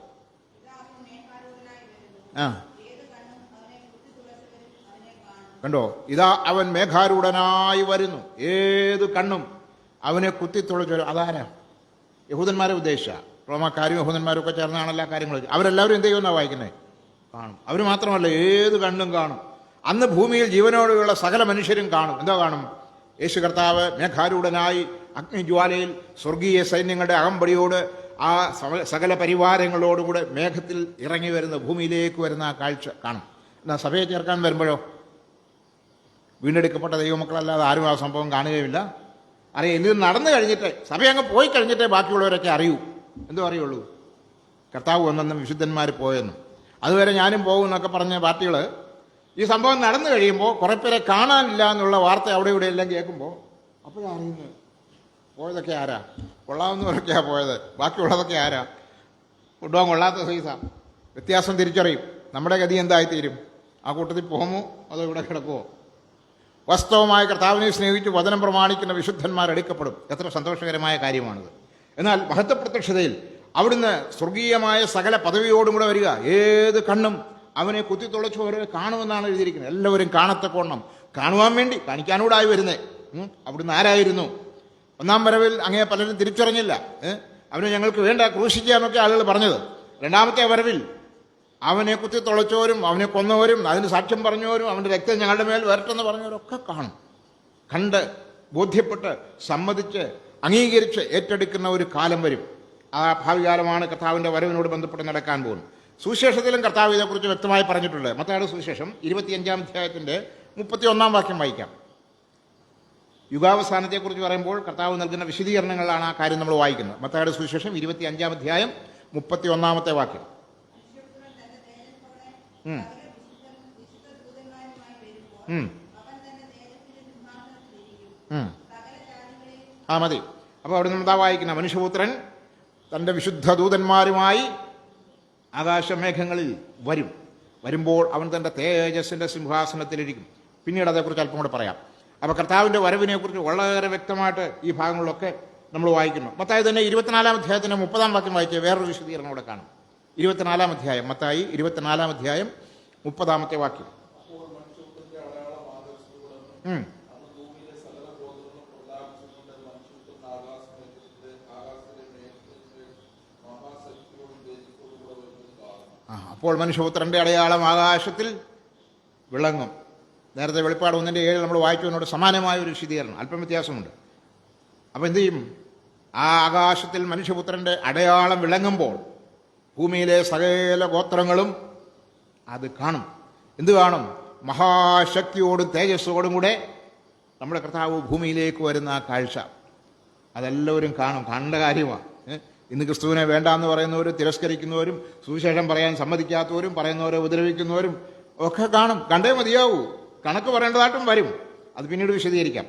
S1: കണ്ടോ? ഇതാ അവൻ മേഘാരൂഢനായി വരുന്നു, ഏത് കണ്ണും അവനെ കുത്തിത്തുളച്ചു. അതാരാ? യഹൂദന്മാരെ ഉദ്ദേശിച്ച റോമാക്കാരും യഹൂദന്മാരും ഒക്കെ ചേർന്നാണ് എല്ലാ കാര്യങ്ങളും. അവരെല്ലാവരും എന്ത് ചെയ്യുമെന്നാണ് വായിക്കുന്നത്? കാണും. അവർ മാത്രമല്ല, ഏത് കണ്ണും കാണും. അന്ന് ഭൂമിയിൽ ജീവനോടെയുള്ള സകല മനുഷ്യരും കാണും. എന്താ കാണും? യേശു കർത്താവ് മേഘാരൂഢനായി അഗ്നിജ്വാലയിൽ സ്വർഗീയ സൈന്യങ്ങളുടെ അകമ്പടിയോട് ആ സകല പരിവാരങ്ങളോടുകൂടെ മേഘത്തിൽ ഇറങ്ങി വരുന്ന, ഭൂമിയിലേക്ക് വരുന്ന ആ കാഴ്ച കാണും. എന്നാൽ സഭയെ ചേർക്കാൻ വരുമ്പോഴോ വീണ്ടെടുക്കപ്പെട്ട ദൈവമക്കളല്ലാതെ ആരും ആ സംഭവം കാണുകയില്ല. അറിയാം. ഇത് നടന്നു കഴിഞ്ഞിട്ട്, സഭ അങ്ങ് പോയി കഴിഞ്ഞിട്ടേ ബാക്കിയുള്ളവരൊക്കെ അറിയൂ. എന്തോ അറിയുള്ളൂ? കർത്താവ് വന്നെന്നും വിശുദ്ധന്മാർ പോയെന്നും. അതുവരെ ഞാനും പോകും എന്നൊക്കെ പറഞ്ഞ പാർട്ടികൾ ഈ സംഭവം നടന്നു കഴിയുമ്പോൾ കുറേ പേരെ കാണാനില്ല എന്നുള്ള വാർത്ത അവിടെ ഇവിടെ എല്ലാം കേൾക്കുമ്പോൾ അപ്പോഴറിയുന്നത് പോയതൊക്കെ ആരാ? കൊള്ളാവുന്നവരൊക്കെയാണ് പോയത്, ബാക്കിയുള്ളതൊക്കെ ആരാ? കൊണ്ടുപോകാൻ കൊള്ളാത്ത സൈസാണ്. വ്യത്യാസം തിരിച്ചറിയും. നമ്മുടെ ഗതി എന്തായിത്തീരും? ആ കൂട്ടത്തിൽ പോകുമോ അതോ ഇവിടെ കിടക്കുമോ? വാസ്തവമായ കർത്താവിനെ സ്നേഹിച്ച് വചനം പ്രമാണിക്കുന്ന വിശുദ്ധന്മാരെടുക്കപ്പെടും. എത്ര സന്തോഷകരമായ കാര്യമാണിത്. എന്നാൽ മഹത്വ പ്രത്യക്ഷതയിൽ അവിടുന്ന് സ്വർഗീയമായ സകല പദവിയോടും കൂടെ വരിക. ഏത് കണ്ണും അവനെ കുത്തിത്തുളച്ചവരെ കാണുമെന്നാണ് എഴുതിയിരിക്കുന്നത്. എല്ലാവരും കാണത്തക്കോണം, കാണുവാൻ വേണ്ടി, കാണിക്കാനൂടായി വരുന്നേ. അവിടുന്ന് ആരായിരുന്നു? 1-ാം വരവിൽ അങ്ങേ പലരും തിരിച്ചറിഞ്ഞില്ല. അവനെ ഞങ്ങൾക്ക് വേണ്ട, ക്രൂശിക്കാന്നൊക്കെ ആളുകൾ പറഞ്ഞത്. 2-ാമത്തെ വരവിൽ അവനെ കുത്തിത്തുളച്ചവരും അവനെ കൊന്നവരും അതിന് സാക്ഷ്യം പറഞ്ഞവരും അവൻ്റെ രക്തം ഞങ്ങളുടെ മേൽ വരട്ടെന്ന് പറഞ്ഞവരൊക്കെ കാണും. കണ്ട് ബോധ്യപ്പെട്ട് സമ്മതിച്ച് അംഗീകരിച്ച് ഏറ്റെടുക്കുന്ന ഒരു കാലം വരും. ആ ഭാവി കാലമാണ് കർത്താവിൻ്റെ വരവിനോട് ബന്ധപ്പെട്ട് നടക്കാൻ പോകുന്നത്. സുവിശേഷത്തിലും കർത്താവ് ഇതേക്കുറിച്ച് വ്യക്തമായി പറഞ്ഞിട്ടുണ്ട്. മത്തായിയുടെ സുവിശേഷം 25-ാം അധ്യായത്തിൻ്റെ 31-ാം വാക്യം വായിക്കാം. യുഗാവസാനത്തെക്കുറിച്ച് പറയുമ്പോൾ കർത്താവ് നൽകുന്ന വിശദീകരണങ്ങളാണ് ആ കാര്യം നമ്മൾ വായിക്കുന്നത്. മത്തായിയുടെ സുവിശേഷം 25-ാം അധ്യായം 31-ാമത്തെ വാക്യം. മതി. അപ്പോൾ അവിടെ നിന്ന് എന്താ വായിക്കുന്ന? മനുഷ്യപുത്രൻ തൻ്റെ വിശുദ്ധ ദൂതന്മാരുമായി ആകാശമേഘങ്ങളിൽ വരും. വരുമ്പോൾ അവൻ തൻ്റെ തേജസ്സിൻ്റെ സിംഹാസനത്തിലിരിക്കും. പിന്നീട് അതേക്കുറിച്ച് അല്പം കൂടെ പറയാം. അപ്പോൾ കർത്താവിൻ്റെ വരവിനെക്കുറിച്ച് വളരെ വ്യക്തമായിട്ട് ഈ ഭാഗങ്ങളിലൊക്കെ നമ്മൾ വായിക്കുന്നു. മത്തായി തന്നെ 24-ാം അധ്യായത്തിൻ്റെ 30-ാം വാക്യം വായിച്ച് വേറൊരു വിശദീകരണം കൂടെ കാണും. 24-ാം അധ്യായം, മത്തായി 24-ാം അധ്യായം 30-ാമത്തെ വാക്യം. ഉം. അപ്പോൾ മനുഷ്യപുത്രന്റെ അടയാളം ആകാശത്തിൽ വിളങ്ങും. നേരത്തെ വെളിപ്പാട് 1:7 നമ്മൾ വായിച്ചതിനോട് സമാനമായ ഒരു വിശദീകരണം, അല്പം വ്യത്യാസമുണ്ട്. അപ്പോൾ എന്തു ചെയ്യും? ആ ആകാശത്തിൽ മനുഷ്യപുത്രന്റെ അടയാളം വിളങ്ങുമ്പോൾ ഭൂമിയിലെ സകല ഗോത്രങ്ങളും അത് കാണും. എന്ത് കാണും? മഹാശക്തിയോടും തേജസ്സോടും കൂടെ നമ്മുടെ കർത്താവ് ഭൂമിയിലേക്ക് വരുന്ന ആ കാഴ്ച അതെല്ലാവരും കാണും. കാണേണ്ട കാര്യമാണ്. ഇന്ന് ക്രിസ്തുവിനെ വേണ്ട എന്ന് പറയുന്നവരും തിരസ്കരിക്കുന്നവരും സുവിശേഷം പറയാൻ സമ്മതിക്കാത്തവരും പറയുന്നവരെ ഉപദ്രവിക്കുന്നവരും ഒക്കെ കാണും. കണ്ടേ മതിയാവൂ. കണക്ക് പറയേണ്ടതായിട്ടും വരും. അത് പിന്നീട് വിശദീകരിക്കാം.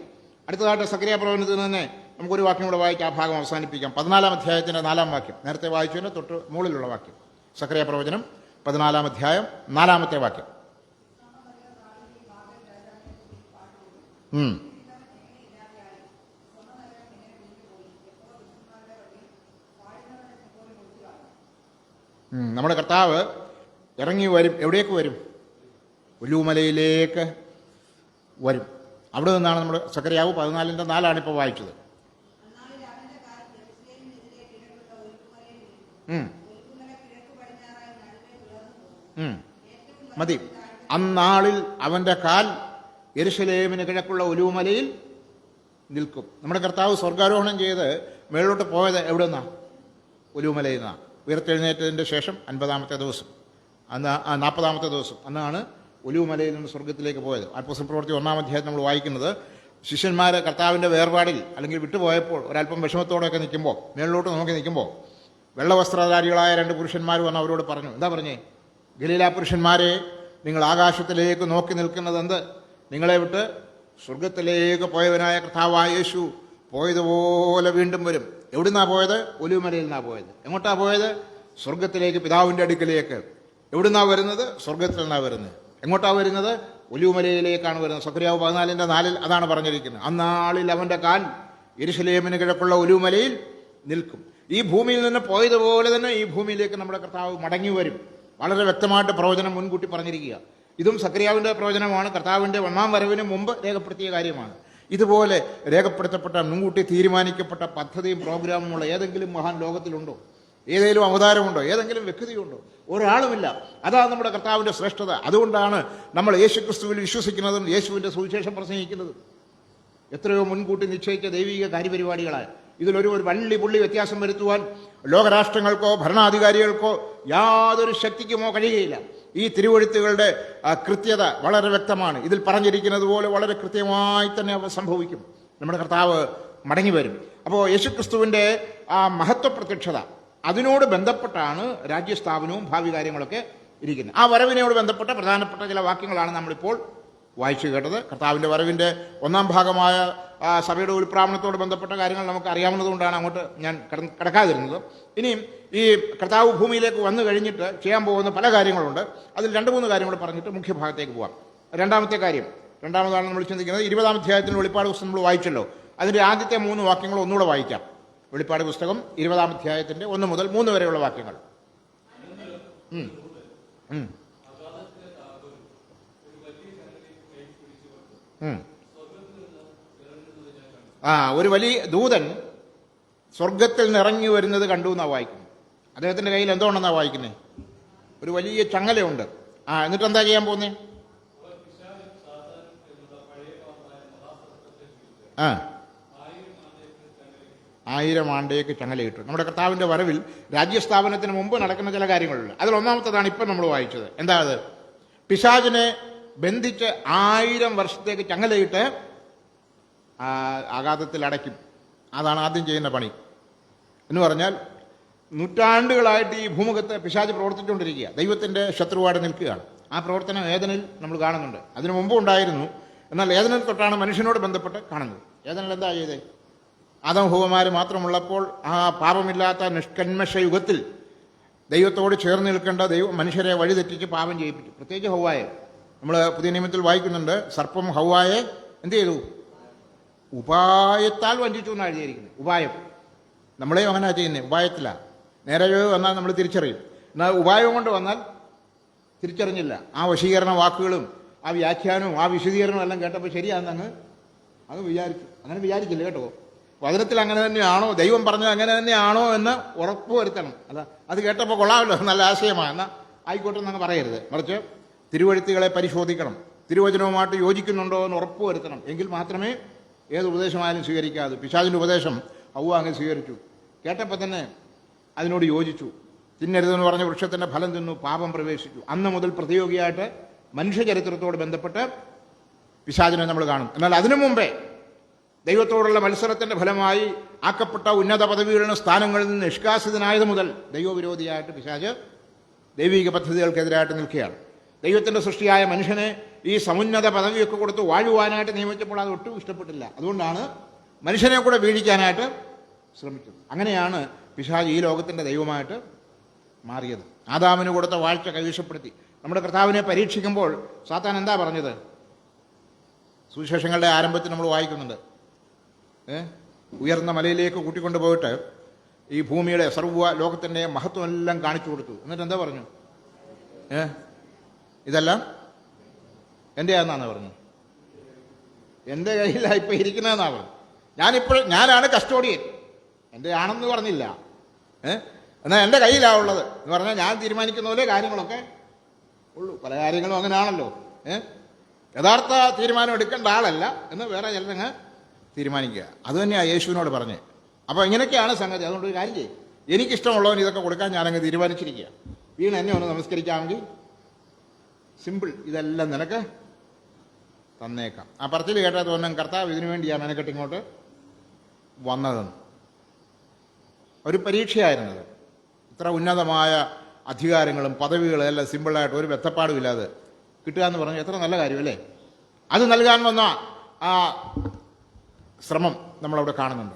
S1: അടുത്തതായിട്ട് സക്കറിയ പ്രവചനത്തിൽ തന്നെ നമുക്കൊരു വാക്യം കൂടെ വായിച്ച് ആ ഭാഗം അവസാനിപ്പിക്കാം. 14-ാം അധ്യായത്തിൻ്റെ 4-ാം വാക്യം, നേരത്തെ വായിച്ചതിന് തൊട്ട് മുകളിലുള്ള വാക്യം. സക്കറിയ പ്രവചനം 14-ാം അധ്യായം 4-ാമത്തെ വാക്യം. നമ്മുടെ കർത്താവ് ഇറങ്ങി വരും. എവിടേക്ക് വരും? ഒലിവുമലയിലേക്ക് വരും. അവിടെ നിന്നാണ് നമ്മൾ സക്കറിയാവ് 14:4 ഇപ്പോൾ വായിച്ചത്. മതി. അന്നാളിൽ അവൻ്റെ കാൽ യെരുശലേമിന് കിഴക്കുള്ള ഒലിവുമലയിൽ നിൽക്കും. നമ്മുടെ കർത്താവ് സ്വർഗാരോഹണം ചെയ്ത് മേളിലോട്ട് പോയത് എവിടെ നിന്നാണ്? ഒലിവുമലയിൽ നിന്നാണ്. ഉയർത്തെഴുന്നേറ്റതിൻ്റെ ശേഷം 50-ാമത്തെ ദിവസം, അന്ന് 40-ാമത്തെ ദിവസം അന്നാണ് ഒലിവുമലയിൽ നിന്ന് സ്വർഗത്തിലേക്ക് പോയത്. അപ്പോസ്തല പ്രവൃത്തി 1-ാം അധ്യായത്തിൽ നമ്മൾ വായിക്കുന്നത്, ശിഷ്യന്മാർ കർത്താവിൻ്റെ വേർപാടിൽ അല്ലെങ്കിൽ വിട്ടുപോയപ്പോൾ ഒരല്പം വിഷമത്തോടെയൊക്കെ നിൽക്കുമ്പോൾ, മേളിലോട്ട് നോക്കി നിൽക്കുമ്പോൾ വെള്ളവസ്ത്രധാരികളായ 2 പുരുഷന്മാർ വന്ന് അവരോട് പറഞ്ഞു. എന്താ പറഞ്ഞേ? ഗലീല പുരുഷന്മാരെ, നിങ്ങൾ ആകാശത്തിലേക്ക് നോക്കി നിൽക്കുന്നത് എന്ത്? നിങ്ങളെ വിട്ട് സ്വർഗത്തിലേക്ക് പോയവനായ കർത്താവായ യേശു പോയതുപോലെ വീണ്ടും വരും. എവിടുന്നാ പോയത്? ഒലിവുമലയിൽ നിന്നാണ് പോയത്. എങ്ങോട്ടാ പോയത്? സ്വർഗത്തിലേക്ക്, പിതാവിൻ്റെ അടുക്കിലേക്ക്. എവിടുന്നാ വരുന്നത്? സ്വർഗത്തിൽ നിന്നാണ് വരുന്നത്. എങ്ങോട്ടാ വരുന്നത്? ഒലിവുമലയിലേക്കാണ് വരുന്നത്. സക്കറിയാവ് 14:4 അതാണ് പറഞ്ഞിരിക്കുന്നത്. അന്നാളിൽ അവൻ്റെ കാൽ യെരുശലേമിന് കിഴക്കുള്ള ഒലിവുമലയിൽ നിൽക്കും. ഈ ഭൂമിയിൽ നിന്ന് പോയതുപോലെ തന്നെ ഈ ഭൂമിയിലേക്ക് നമ്മുടെ കർത്താവ് മടങ്ങി വരും. വളരെ വ്യക്തമായിട്ട് പ്രവചനം മുൻകൂട്ടി പറഞ്ഞിരിക്കുക. ഇതും സക്കറിയാവിൻ്റെ പ്രവചനമാണ്. കർത്താവിൻ്റെ 1-ാം വരവിന് മുമ്പ് രേഖപ്പെടുത്തിയ കാര്യമാണ്. ഇതുപോലെ രേഖപ്പെടുത്തപ്പെട്ട, മുൻകൂട്ടി തീരുമാനിക്കപ്പെട്ട പദ്ധതിയും പ്രോഗ്രാമുമുള്ള ഏതെങ്കിലും മഹാൻ ലോകത്തിലുണ്ടോ? ഏതെങ്കിലും അവതാരമുണ്ടോ? ഏതെങ്കിലും വ്യക്തിയുണ്ടോ? ഒരാളുമില്ല. അതാണ് നമ്മുടെ കർത്താവിൻ്റെ ശ്രേഷ്ഠത. അതുകൊണ്ടാണ് നമ്മൾ യേശുക്രിസ്തുവിൽ വിശ്വസിക്കുന്നതും യേശുവിൻ്റെ സുവിശേഷം പ്രസംഗിക്കുന്നതും. എത്രയോ മുൻകൂട്ടി നിശ്ചയിച്ച ദൈവിക കാര്യപരിപാടികളായ ഇതിലൊരു വള്ളി പുള്ളി വ്യത്യാസം വരുത്തുവാൻ ലോകരാഷ്ട്രങ്ങൾക്കോ ഭരണാധികാരികൾക്കോ യാതൊരു ശക്തിക്കുമോ കഴിയുകയില്ല. ഈ തിരുവെഴുത്തുകളുടെ കൃത്യത വളരെ വ്യക്തമാണ്. ഇതിൽ പറഞ്ഞിരിക്കുന്നത് പോലെ വളരെ കൃത്യമായി തന്നെ അവ സംഭവിക്കും. നമ്മുടെ കർത്താവ് മടങ്ങി വരും. അപ്പോൾ യേശുക്രിസ്തുവിൻ്റെ ആ മഹത്വ പ്രത്യക്ഷത, അതിനോട് ബന്ധപ്പെട്ടാണ് രാജ്യസ്ഥാപനവും ഭാവി കാര്യങ്ങളൊക്കെ ഇരിക്കുന്നത്. ആ വരവിനോട് ബന്ധപ്പെട്ട പ്രധാനപ്പെട്ട ചില വാക്യങ്ങളാണ് നമ്മളിപ്പോൾ വായിച്ചു കേട്ടത്. കർത്താവിൻ്റെ വരവിൻ്റെ 1-ാം ഭാഗമായ സഭയുടെ ഉൽപ്രാവണത്തോട് ബന്ധപ്പെട്ട കാര്യങ്ങൾ നമുക്ക് അറിയാവുന്നതുകൊണ്ടാണ് അങ്ങോട്ട് ഞാൻ കടക്കാതിരുന്നത്. ഇനിയും ഈ കർത്താവ് ഭൂമിയിലേക്ക് വന്നു കഴിഞ്ഞിട്ട് ചെയ്യാൻ പോകുന്ന പല കാര്യങ്ങളുണ്ട്. അതിൽ 2-3 കാര്യങ്ങൾ പറഞ്ഞിട്ട് മുഖ്യഭാഗത്തേക്ക് പോകാം. രണ്ടാമതാണ് നമ്മൾ ചിന്തിക്കുന്നത് 20-ാം അധ്യായത്തിൽ വെളിപ്പാട് പുസ്തകം നമ്മൾ വായിച്ചല്ലോ. അതിൻ്റെ ആദ്യത്തെ 3 വാക്യങ്ങൾ ഒന്നുകൂടെ വായിക്കാം. വെളിപ്പാട് പുസ്തകം 20-ാം അധ്യായത്തിൻ്റെ 1 മുതൽ 3 വരെയുള്ള വാക്യങ്ങൾ. ഒരു വലിയ ദൂതൻ സ്വർഗത്തിൽ നിറങ്ങി വരുന്നത് കണ്ടു എന്നാണ് വായിക്കുന്നത്. അദ്ദേഹത്തിൻ്റെ കയ്യിൽ എന്തോ ഉണ്ടെന്നാണ് വായിക്കുന്നത്? ഒരു വലിയ ചങ്ങലയുണ്ട്. എന്നിട്ട് എന്താ ചെയ്യാൻ പോകുന്നേ? 1000 ആണ്ടേക്ക് ചങ്ങലയിട്ടു. നമ്മുടെ കർത്താവിൻ്റെ വരവിൽ രാജ്യസ്ഥാപനത്തിന് മുമ്പ് നടക്കുന്ന ചില കാര്യങ്ങളുണ്ട്. അതിൽ ഒന്നാമത്തേതാണ് ഇപ്പം നമ്മൾ വായിച്ചത്. എന്താ അത്? പിശാചിനെ ബന്ധിച്ച് 1000 വർഷത്തേക്ക് ചങ്ങലയിട്ട് ആഘാതത്തിൽ അടയ്ക്കും. അതാണ് ആദ്യം ചെയ്യുന്ന പണി. എന്ന് പറഞ്ഞാൽ നൂറ്റാണ്ടുകളായിട്ട് ഈ ഭൂമുഖത്ത് പിശാച് പ്രവർത്തിച്ചുകൊണ്ടിരിക്കുക, ദൈവത്തിൻ്റെ ശത്രുവായിട്ട് നിൽക്കുകയാണ്. ആ പ്രവർത്തനം ഏദനിൽ നമ്മൾ കാണുന്നുണ്ട്. അതിനു മുമ്പും ഉണ്ടായിരുന്നു. എന്നാൽ ഏദനിൽ തൊട്ടാണ് മനുഷ്യനോട് ബന്ധപ്പെട്ട് കാണുന്നത്. ഏദനിൽ എന്താ ചെയ്തേ? ആദം ഹവ്വമാർ മാത്രമുള്ളപ്പോൾ ആ പാപമില്ലാത്ത നിഷ്കന്മഷ യുഗത്തിൽ ദൈവത്തോട് ചേർന്ന് നിൽക്കേണ്ട മനുഷ്യരെ വഴിതെറ്റിച്ച് പാപം ചെയ്യിപ്പിച്ചു. പ്രത്യേകിച്ച് ഹവ്വായെ നമ്മൾ പുതിയ നിയമത്തിൽ വായിക്കുന്നുണ്ട്. സർപ്പം ഹവ്വായെ എന്ത് ചെയ്തു? ഉപായത്താൽ വഞ്ചിച്ചു എന്നാണ് എഴുതിയിരിക്കുന്നത്. ഉപായം. നമ്മളെയും അങ്ങനെ ചെയ്യുന്നത് ഉപായത്തിലാണ്. നേരെ വന്നാൽ നമ്മൾ തിരിച്ചറിയും. എന്നാൽ ഉപായം കൊണ്ട് വന്നാൽ തിരിച്ചറിഞ്ഞില്ല. ആ വശീകരണ വാക്കുകളും ആ വ്യാഖ്യാനവും ആ വിശദീകരണവും എല്ലാം കേട്ടപ്പോൾ ശരിയാണെന്ന് അങ്ങ് വിചാരിച്ചു. അങ്ങനെ വിചാരിക്കില്ല കേട്ടോ. വചനത്തിൽ അങ്ങനെ തന്നെയാണോ, ദൈവം പറഞ്ഞത് അങ്ങനെ തന്നെയാണോ എന്ന് ഉറപ്പ് വരുത്തണം. അല്ല അത് കേട്ടപ്പോൾ കൊള്ളാമല്ലോ, നല്ല ആശയമാണ്, എന്നാൽ ആയിക്കോട്ടെ എന്നങ്ങ് പറയരുത്. മറിച്ച് തിരുവഴുത്തുകളെ പരിശോധിക്കണം, തിരുവചനവുമായിട്ട് യോജിക്കുന്നുണ്ടോ എന്ന് ഉറപ്പ് വരുത്തണം. എങ്കിൽ മാത്രമേ ഏത് ഉപദേശമായാലും സ്വീകരിക്കാതെ. പിശാചിൻ്റെ ഉപദേശം ഹവ്വ അങ്ങ് സ്വീകരിച്ചു, കേട്ടപ്പോൾ തന്നെ അതിനോട് യോജിച്ചു. തിന്നരുതെന്ന് പറഞ്ഞ വൃക്ഷത്തിൻ്റെ ഫലം തിന്നു, പാപം പ്രവേശിച്ചു. അന്ന് മുതൽ പ്രതിയോഗിയായിട്ട് മനുഷ്യചരിത്രത്തോട് ബന്ധപ്പെട്ട് പിശാചിനെ നമ്മൾ കാണും. എന്നാൽ അതിനു മുമ്പേ ദൈവത്തോടുള്ള മത്സരത്തിൻ്റെ ഫലമായി ആക്കപ്പെട്ട ഉന്നത പദവികളിലും സ്ഥാനങ്ങളിൽ നിന്ന് നിഷ്കാസിതനായത് മുതൽ ദൈവവിരോധിയായിട്ട് പിശാച് ദൈവിക പദ്ധതികൾക്കെതിരായിട്ട് നിൽക്കുകയാണ്. ദൈവത്തിൻ്റെ സൃഷ്ടിയായ മനുഷ്യനെ ഈ സമുന്നത പദവിയൊക്കെ കൊടുത്ത് വാഴുവാനായിട്ട് നിയമിച്ചപ്പോൾ അത് ഒട്ടും ഇഷ്ടപ്പെട്ടില്ല. അതുകൊണ്ടാണ് മനുഷ്യനെ കൂടെ വീഴിക്കാനായിട്ട് ശ്രമിച്ചത്. അങ്ങനെയാണ് പിശാച് ഈ ലോകത്തിൻ്റെ ദൈവമായിട്ട് മാറിയത്. ആദാമിന് കൊടുത്ത വാഴ്ച കൈവശപ്പെടുത്തി. നമ്മുടെ കർത്താവിനെ പരീക്ഷിക്കുമ്പോൾ സാത്താൻ എന്താ പറഞ്ഞത്? സുവിശേഷങ്ങളുടെ ആരംഭത്തിൽ നമ്മൾ വായിക്കുന്നുണ്ട്, ഉയർന്ന മലയിലേക്ക് കൂട്ടിക്കൊണ്ടു പോയിട്ട് ഈ ഭൂമിയുടെ സർവ്വ ലോകത്തിൻ്റെ മഹത്വം എല്ലാം കാണിച്ചു കൊടുത്തു. എന്നിട്ട് എന്താ പറഞ്ഞു? ഇതെല്ലാം എൻ്റെ ആണെന്നാണ് പറഞ്ഞു. എൻ്റെ കയ്യിലാണ് ഇപ്പം ഇരിക്കുന്നതെന്നാണ് പറഞ്ഞു. ഞാനാണ് കസ്റ്റോഡിയൻ, എൻ്റെ ആണെന്ന് പറഞ്ഞില്ല. എന്നാൽ എൻ്റെ കയ്യിലാണുള്ളത് എന്ന് പറഞ്ഞാൽ ഞാൻ തീരുമാനിക്കുന്ന പോലെ കാര്യങ്ങളൊക്കെ ഉള്ളൂ. പല കാര്യങ്ങളും അങ്ങനെയാണല്ലോ. യഥാർത്ഥ തീരുമാനം എടുക്കേണ്ട ആളല്ല എന്ന് വേറെ ചിലരങ്ങ് തീരുമാനിക്കുക. അതുതന്നെയാണ് യേശുവിനോട് പറഞ്ഞ്. അപ്പോൾ ഇങ്ങനെയൊക്കെയാണ് സംഗതി. അതുകൊണ്ട് ഒരു കാര്യം ചെയ്യും, എനിക്കിഷ്ടമുള്ളവന് ഇതൊക്കെ കൊടുക്കാൻ ഞാനങ്ങ് തീരുമാനിച്ചിരിക്കുക. വീണ് എന്നെ ഒന്ന് നമസ്കരിക്കാമെങ്കിൽ സിമ്പിൾ, ഇതെല്ലാം നിനക്ക് തന്നേക്കാം. ആ പറച്ചിൽ കേട്ടാൽ തോന്നും കർത്താവ് ഇതിനു വേണ്ടിയാണ് മെനക്കെട്ട് ഇങ്ങോട്ട് വന്നതെന്ന്. ഒരു പരീക്ഷയായിരുന്നത്. ഇത്ര ഉന്നതമായ അധികാരങ്ങളും പദവികളും എല്ലാം സിമ്പിളായിട്ട് ഒരു ബന്ധപ്പാടുമില്ലാതെ കിട്ടുക എന്ന് പറഞ്ഞാൽ എത്ര നല്ല കാര്യമല്ലേ. അത് നൽകാൻ വന്ന ആ ശ്രമം നമ്മളവിടെ കാണുന്നുണ്ട്.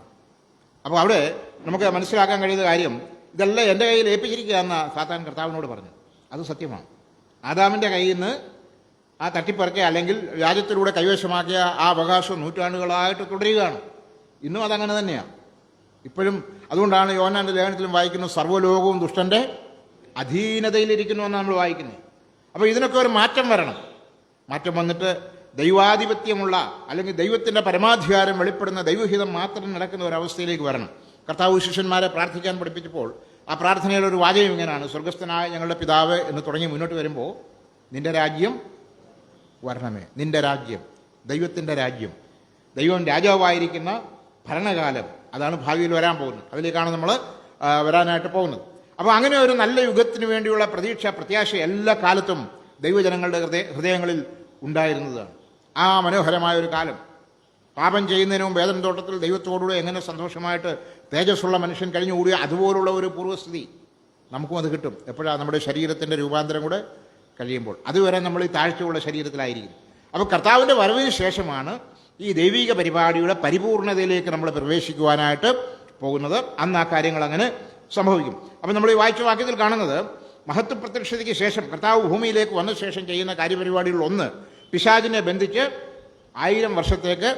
S1: അപ്പോൾ അവിടെ നമുക്ക് മനസ്സിലാക്കാൻ കഴിയുന്ന കാര്യം, ഇതെല്ലാം എൻ്റെ കയ്യിൽ ഏൽപ്പിച്ചിരിക്കുക എന്ന സാത്താൻ കർത്താവിനോട് പറഞ്ഞു. അത് സത്യമാണ്. ആദാമിൻ്റെ കയ്യിൽ നിന്ന് ആ തട്ടിപ്പറിക്കുക അല്ലെങ്കിൽ വ്യാജത്തിലൂടെ കൈവശമാക്കിയ ആ അവകാശം നൂറ്റാണ്ടുകളായിട്ട് തുടരുകയാണ്. ഇന്നും അതങ്ങനെ തന്നെയാണ് ഇപ്പോഴും. അതുകൊണ്ടാണ് യോഹന്നാന്റെ ലേഖനത്തിലും വായിക്കുന്നത്, സർവ്വലോകവും ദുഷ്ടൻ്റെ അധീനതയിലിരിക്കുന്നു എന്നാണ് നമ്മൾ വായിക്കുന്നത്. അപ്പോൾ ഇതിനൊക്കെ ഒരു മാറ്റം വരണം. മാറ്റം വന്നിട്ട് ദൈവാധിപത്യമുള്ള അല്ലെങ്കിൽ ദൈവത്തിൻ്റെ പരമാധികാരം വെളിപ്പെടുന്ന ദൈവഹിതം മാത്രം നടക്കുന്ന ഒരവസ്ഥയിലേക്ക് വരണം. കർത്താവ് ശിഷ്യന്മാരെ പ്രാർത്ഥിക്കാൻ പഠിപ്പിച്ചപ്പോൾ ആ പ്രാർത്ഥനയിലൊരു വാചകം ഇങ്ങനെയാണ്, സ്വർഗസ്ഥനായ ഞങ്ങളുടെ പിതാവ് എന്ന് തുടങ്ങി മുന്നോട്ട് വരുമ്പോൾ, നിന്റെ രാജ്യം വരണമേ. നിന്റെ രാജ്യം, ദൈവത്തിൻ്റെ രാജ്യം, ദൈവം രാജാവായിരിക്കുന്ന ഭരണകാലം, അതാണ് ഭാവിയിൽ വരാൻ പോകുന്നത്. അതിലേക്കാണ് നമ്മൾ വരാനായിട്ട് പോകുന്നത്. അപ്പോൾ അങ്ങനെ ഒരു നല്ല യുഗത്തിന് വേണ്ടിയുള്ള പ്രതീക്ഷ, പ്രത്യാശ എല്ലാ കാലത്തും ദൈവജനങ്ങളുടെ ഹൃദയങ്ങളിൽ ഉണ്ടായിരുന്നതാണ്. ആ മനോഹരമായ ഒരു കാലം, പാപം ചെയ്യുന്നതിന് മുമ്പ് ഏദൻ തോട്ടത്തിൽ ദൈവത്തോടുകൂടെ എങ്ങനെ സന്തോഷമായിട്ട് തേജസ്സുള്ള മനുഷ്യൻ കഴിഞ്ഞുകൂടിയ അതുപോലുള്ള ഒരു പൂർവ്വസ്ഥിതി നമുക്കും അത് കിട്ടും. എപ്പോഴാണ്? നമ്മുടെ ശരീരത്തിൻ്റെ രൂപാന്തരം കൂടെ കഴിയുമ്പോൾ. അതുവരെ നമ്മൾ ഈ താഴ്ചയുള്ള ശരീരത്തിലായിരിക്കും. അപ്പോൾ കർത്താവിൻ്റെ വരവിന് ശേഷമാണ് ഈ ദൈവിക പരിപാടിയുടെ പരിപൂർണതയിലേക്ക് നമ്മൾ പ്രവേശിക്കുവാനായിട്ട് പോകുന്നത്. അന്ന് ആ കാര്യങ്ങൾ അങ്ങനെ സംഭവിക്കും. അപ്പം നമ്മൾ ഈ വായിച്ച വാക്യത്തിൽ കാണുന്നത്, മഹത്വ പ്രത്യക്ഷതയ്ക്ക് ശേഷം കർത്താവ് ഭൂമിയിലേക്ക് വന്ന ശേഷം ചെയ്യുന്ന കാര്യപരിപാടികളിൽ ഒന്ന്, പിശാചിനെ ബന്ധിച്ച് 1000 വർഷത്തേക്ക്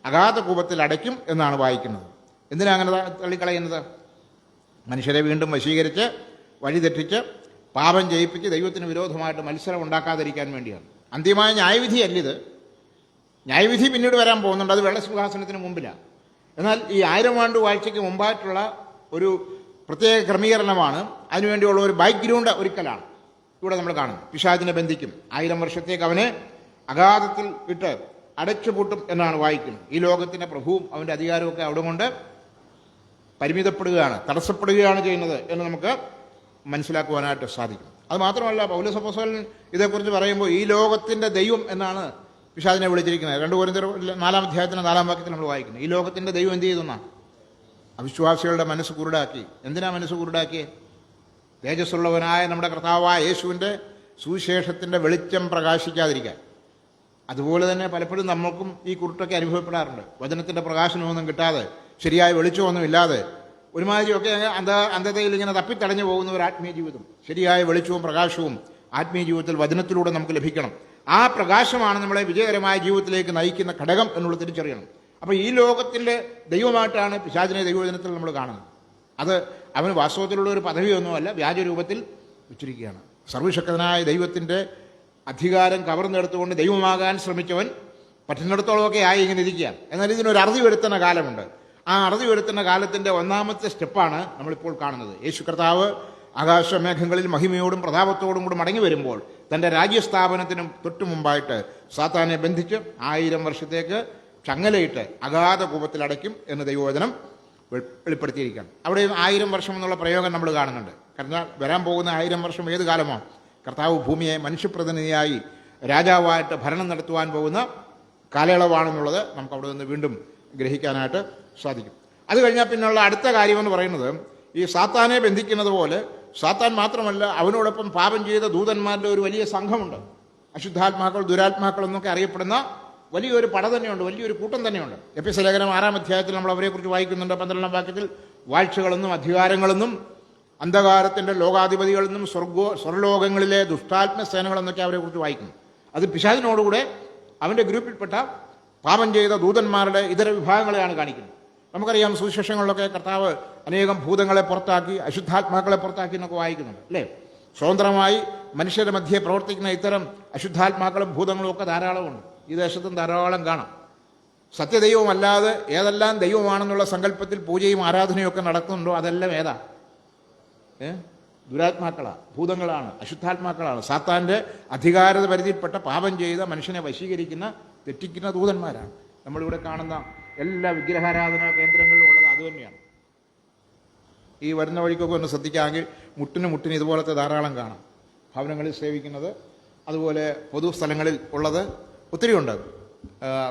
S1: അഗാധ കൂപത്തിൽ അടയ്ക്കും എന്നാണ് വായിക്കുന്നത്. എന്തിനാ അങ്ങനെ തള്ളിക്കളയുന്നത്? മനുഷ്യരെ വീണ്ടും വശീകരിച്ച് വഴിതെറ്റിച്ച് പാപം ജയിപ്പിച്ച് ദൈവത്തിന് വിരോധമായിട്ട് മത്സരം ഉണ്ടാക്കാതിരിക്കാൻ വേണ്ടിയാണ്. അന്തിമമായ ന്യായവിധിയല്ലിത്. ന്യായവിധി പിന്നീട് വരാൻ പോകുന്നുണ്ട്, അത് വെള്ളസിംഹാസനത്തിന് മുമ്പിലാണ്. എന്നാൽ ഈ 1000 ആണ്ട് വാഴ്ചയ്ക്ക് മുമ്പായിട്ടുള്ള ഒരു പ്രത്യേക ക്രമീകരണമാണ്, അതിനുവേണ്ടിയുള്ള ഒരു ബാക്ക്ഗ്രൗണ്ട് ഒരുക്കലാണ് ഇവിടെ നമ്മൾ കാണുന്നത്. പിശാചിനെ ബന്ധിക്കും, 1000 വർഷത്തേക്ക് അവനെ അഗാധത്തിൽ ഇട്ട് അടച്ചുപൂട്ടും എന്നാണ് വായിക്കുന്നത്. ഈ ലോകത്തിൻ്റെ പ്രഭുവും അവൻ്റെ അധികാരമൊക്കെ അവിടെ കൊണ്ട് പരിമിതപ്പെടുകയാണ്, തടസ്സപ്പെടുകയാണ് ചെയ്യുന്നത് എന്ന് നമുക്ക് മനസ്സിലാക്കുവാനായിട്ട് സാധിക്കും. അത് മാത്രമല്ല, പൗലോസ് അപ്പോസ്തലൻ ഇതേക്കുറിച്ച് പറയുമ്പോൾ ഈ ലോകത്തിൻ്റെ ദൈവം എന്നാണ് പിശാചിനെ വിളിച്ചിരിക്കുന്നത്. 2 കൊരിന്ത്യർ 4-ാം അധ്യായത്തിന് 4-ാം വാക്യത്തിൽ നമ്മൾ വായിക്കുന്നത്. ഈ ലോകത്തിൻ്റെ ദൈവം എന്ത് ചെയ്തെന്നാണ്? അവിശ്വാസികളുടെ മനസ്സ് കുരുടാക്കി. എന്തിനാ മനസ്സ് കുരുടാക്കിയേ? തേജസ്സുള്ളവനായ നമ്മുടെ കർത്താവായ യേശുവിൻ്റെ സുവിശേഷത്തിൻ്റെ വെളിച്ചം പ്രകാശിക്കാതിരിക്കാൻ. അതുപോലെ തന്നെ പലപ്പോഴും നമ്മൾക്കും ഈ കുരുട്ടൊക്കെ അനുഭവപ്പെടാറുണ്ട്. വചനത്തിൻ്റെ പ്രകാശനമൊന്നും കിട്ടാതെ, ശരിയായ വെളിച്ചമൊന്നും ഇല്ലാതെ, ഒരുമാതിരിയൊക്കെ അന്ധതയിൽ ഇങ്ങനെ തപ്പിത്തടഞ്ഞു പോകുന്ന ഒരു ആത്മീയ ജീവിതം. ശരിയായ വെളിച്ചവും പ്രകാശവും ആത്മീയ ജീവിതത്തിൽ വചനത്തിലൂടെ നമുക്ക് ലഭിക്കണം. ആ പ്രകാശമാണ് നമ്മളെ വിജയകരമായ ജീവിതത്തിലേക്ക് നയിക്കുന്ന ഘടകം എന്നുള്ളത് തിരിച്ചറിയണം. അപ്പോൾ ഈ ലോകത്തിൻ്റെ ദൈവമായിട്ടാണ് പിശാചിനെ ദൈവവചനത്തിൽ നമ്മൾ കാണുന്നത്. അത് അവന് വാസ്തവത്തിലുള്ള ഒരു പദവിയൊന്നുമല്ല, വ്യാജരൂപത്തിൽ വെച്ചിരിക്കുകയാണ്. സർവശക്തനായ ദൈവത്തിൻ്റെ അധികാരം കവർന്നെടുത്തുകൊണ്ട് ദൈവമാകാൻ ശ്രമിച്ചവൻ പറ്റുന്നിടത്തോളമൊക്കെ ആയി ഇങ്ങനെ ഇരിക്കുകയാണ്. എന്നാൽ ഇതിനൊരു അറുതി വരുത്തുന്ന കാലമുണ്ട്. ആ അറുതി വരുത്തുന്ന കാലത്തിൻ്റെ ഒന്നാമത്തെ സ്റ്റെപ്പാണ് നമ്മളിപ്പോൾ കാണുന്നത്. യേശു കർത്താവ് ആകാശമേഘങ്ങളിൽ മഹിമയോടും പ്രതാപത്തോടും കൂടി മടങ്ങി വരുമ്പോൾ തൻ്റെ രാജ്യസ്ഥാപനത്തിനും തൊട്ടു മുമ്പായിട്ട് സാത്താനെ ബന്ധിച്ച് 1000 വർഷത്തേക്ക് ചങ്ങലയിട്ട് അഗാധ കൂപത്തിലടയ്ക്കും എന്ന് ദൈവവചനം വെളിപ്പെടുത്തിയിരിക്കുകയാണ്. അവിടെ 1000 വർഷം എന്നുള്ള പ്രയോഗം നമ്മൾ കാണുന്നുണ്ട്. കാരണം വരാൻ പോകുന്ന 1000 വർഷം ഏത് കാലമാണ്? കർത്താവ് ഭൂമിയെ മനുഷ്യപ്രതിനിധിയായി രാജാവായിട്ട് ഭരണം നടത്തുവാൻ പോകുന്ന കാലയളവാണെന്നുള്ളത് നമുക്ക് അവിടെ നിന്ന് വീണ്ടും ഗ്രഹിക്കാനായിട്ട് സാധിക്കും. അത് കഴിഞ്ഞാൽ പിന്നുള്ള അടുത്ത കാര്യമെന്ന് പറയുന്നത്, ഈ സാത്താനെ ബന്ധിക്കുന്നത് പോലെ സാത്താൻ മാത്രമല്ല, അവനോടൊപ്പം പാപം ചെയ്ത ദൂതന്മാരുടെ ഒരു വലിയ സംഘമുണ്ട്. അശുദ്ധാത്മാക്കൾ, ദുരാത്മാക്കൾ എന്നൊക്കെ അറിയപ്പെടുന്ന വലിയൊരു പട തന്നെയുണ്ട്, വലിയൊരു കൂട്ടം തന്നെയുണ്ട്. എഫെസ്യ ലേഖനം 6-ാം അധ്യായത്തിൽ നമ്മൾ അവരെക്കുറിച്ച് വായിക്കുന്നുണ്ട്. 12-ാം വാക്യത്തിൽ വാഴ്ചകളെന്നും അധികാരങ്ങളെന്നും അന്ധകാരത്തിൻ്റെ ലോകാധിപതികളെന്നും സ്വർലോകങ്ങളിലെ ദുഷ്ടാത്മസേനകളെന്നൊക്കെ അവരെക്കുറിച്ച് വായിക്കുന്നു. അത് പിശാചിനോടുകൂടെ അവൻ്റെ ഗ്രൂപ്പിൽപ്പെട്ട പാപം ചെയ്ത ദൂതന്മാരുടെ ഇതര വിഭാഗങ്ങളെയാണ് കാണിക്കുന്നത്. നമുക്കറിയാം, സുവിശേഷങ്ങളിലൊക്കെ കർത്താവ് അനേകം ഭൂതങ്ങളെ പുറത്താക്കി, അശുദ്ധാത്മാക്കളെ പുറത്താക്കി എന്നൊക്കെ വായിക്കുന്നുണ്ട്, അല്ലേ? സ്വതന്ത്രമായി മനുഷ്യരുടെ മധ്യേ പ്രവർത്തിക്കുന്ന ഇത്തരം അശുദ്ധാത്മാക്കളും ഭൂതങ്ങളും ഒക്കെ ധാരാളമുണ്ട്. ഈ ദേശത്തും ധാരാളം കാണാം. സത്യദൈവമല്ലാതെ ഏതെല്ലാം ദൈവമാണെന്നുള്ള സങ്കല്പത്തിൽ പൂജയും ആരാധനയും ഒക്കെ നടക്കുന്നുണ്ടോ അതെല്ലാം ഏതാ? ദുരാത്മാക്കളാണ്, ഭൂതങ്ങളാണ്, അശുദ്ധാത്മാക്കളാണ്. സാത്താൻ്റെ അധികാര പരിധിയിൽപ്പെട്ട പാപം ചെയ്ത മനുഷ്യനെ വശീകരിക്കുന്ന, തെറ്റിക്കുന്ന ദൂതന്മാരാണ്. നമ്മളിവിടെ കാണുന്ന എല്ലാ വിഗ്രഹാരാധനാ കേന്ദ്രങ്ങളിലും ഉള്ളത് അതുതന്നെയാണ്. ഈ വരുന്ന വഴിക്കൊക്കെ ഒന്ന് ശ്രദ്ധിക്കാമെങ്കിൽ മുട്ടിന് ഇതുപോലത്തെ ധാരാളം കാണാം. ഭവനങ്ങളിൽ സേവിക്കുന്നത്, അതുപോലെ പൊതുസ്ഥലങ്ങളിൽ ഉള്ളത് ഒത്തിരിയുണ്ട്.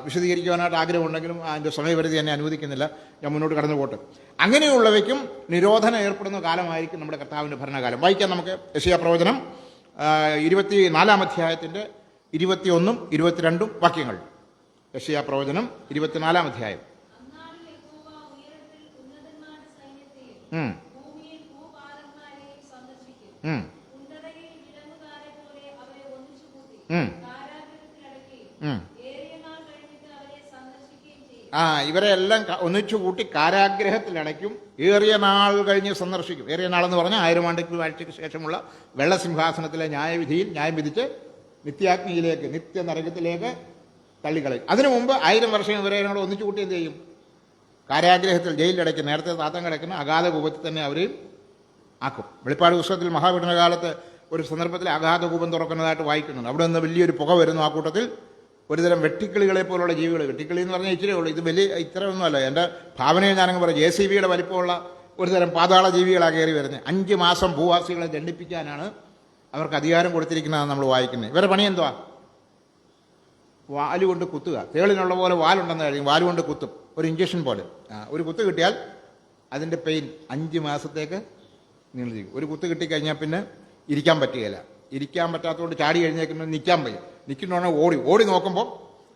S1: വിശദീകരിക്കുവാനായിട്ട് ആഗ്രഹമുണ്ടെങ്കിലും അതിൻ്റെ സമയപരിധി എന്നെ അനുവദിക്കുന്നില്ല. ഞാൻ മുന്നോട്ട് കടന്നു പോട്ടെ. അങ്ങനെയുള്ളവയ്ക്കും നിരോധനം ഏർപ്പെടുന്ന കാലമായിരിക്കും നമ്മുടെ കർത്താവിൻ്റെ ഭരണകാലം. വായിക്കാം നമുക്ക് യെശയ്യാ പ്രവചനം 24-ാം അധ്യായത്തിൻ്റെ 21-ഉം 22-ഉം വാക്യങ്ങൾ. യെശയ്യാ പ്രവചനം 24-ാം അധ്യായം. ഇവരെ എല്ലാം ഒന്നിച്ചു കൂട്ടി കാരാഗ്രഹത്തിലടയ്ക്കും, ഏറിയ നാൾ കഴിഞ്ഞ് സന്ദർശിക്കും. ഏറിയ നാളെന്ന് പറഞ്ഞാൽ 1000 ആണ്ടിക്ക് വാഴ്ചയ്ക്ക് ശേഷമുള്ള വെള്ളസിംഹാസനത്തിലെ ന്യായവിധിയിൽ ന്യായം വിധിച്ച് നിത്യാഗ്നിയിലേക്ക്, നിത്യനരകത്തിലേക്ക് തള്ളിക്കളയും. അതിനു മുമ്പ് 1000 വർഷം ഇവരെ ഒന്നിച്ചു കൂട്ടി എന്ത് ചെയ്യും? കാരാഗ്രഹത്തിൽ, ജയിലിലടയ്ക്കും. നേരത്തെ താത്തം കിടക്കുന്ന അഗാധ കൂപത്തിൽ തന്നെ അവരെയും ആക്കും. വെളിപ്പാട് പുസ്തകത്തിൽ മഹാപീഡനകാലത്ത് ഒരു സന്ദർഭത്തിൽ അഗാധ കൂപം തുറക്കുന്നതായിട്ട് വായിക്കുന്നുണ്ട്. അവിടെ നിന്ന് വലിയൊരു പുക വരുന്നു. ആ കൂട്ടത്തിൽ ഒരുതരം വെട്ടിക്കിളികളെ പോലുള്ള ജീവികൾ. വെട്ടിക്കിളി എന്ന് പറഞ്ഞാൽ ഇച്ചിരി ഉള്ളൂ. ഇത് വലിയ ഇത്രയൊന്നുമല്ല. എൻ്റെ ഭാവനയിൽ ഞാനങ്ങ് പറയും, JCBയുടെ വലിപ്പമുള്ള ഒരുതരം പാതാള ജീവികളാണ് കയറി വരുന്നത്. 5 മാസം ഭൂവാസികളെ ദണ്ഡിപ്പിക്കാനാണ് അവർക്ക് അധികാരം കൊടുത്തിരിക്കുന്നതെന്ന് നമ്മൾ വായിക്കുന്നത്. ഇവരുടെ പണി എന്തുവാ? വാലുകൊണ്ട് കുത്തുക. തേളിനുള്ള പോലെ വാലുണ്ടെന്ന് കഴിയും, വാലുകൊണ്ട് കുത്തും. ഒരു ഇഞ്ചക്ഷൻ പോലെ. ഒരു കുത്ത് കിട്ടിയാൽ അതിൻ്റെ പെയിൻ 5 മാസത്തേക്ക് നീണ്ടിരിക്കും. ഒരു കുത്ത് കിട്ടിക്കഴിഞ്ഞാൽ പിന്നെ ഇരിക്കാൻ പറ്റുകയില്ല. ഇരിക്കാൻ പറ്റാത്തതുകൊണ്ട് ചാടി കഴിഞ്ഞേക്കുന്നത് നിൽക്കാൻ വയ്യ. നിൽക്കുന്നോണെ ഓടി നോക്കുമ്പോൾ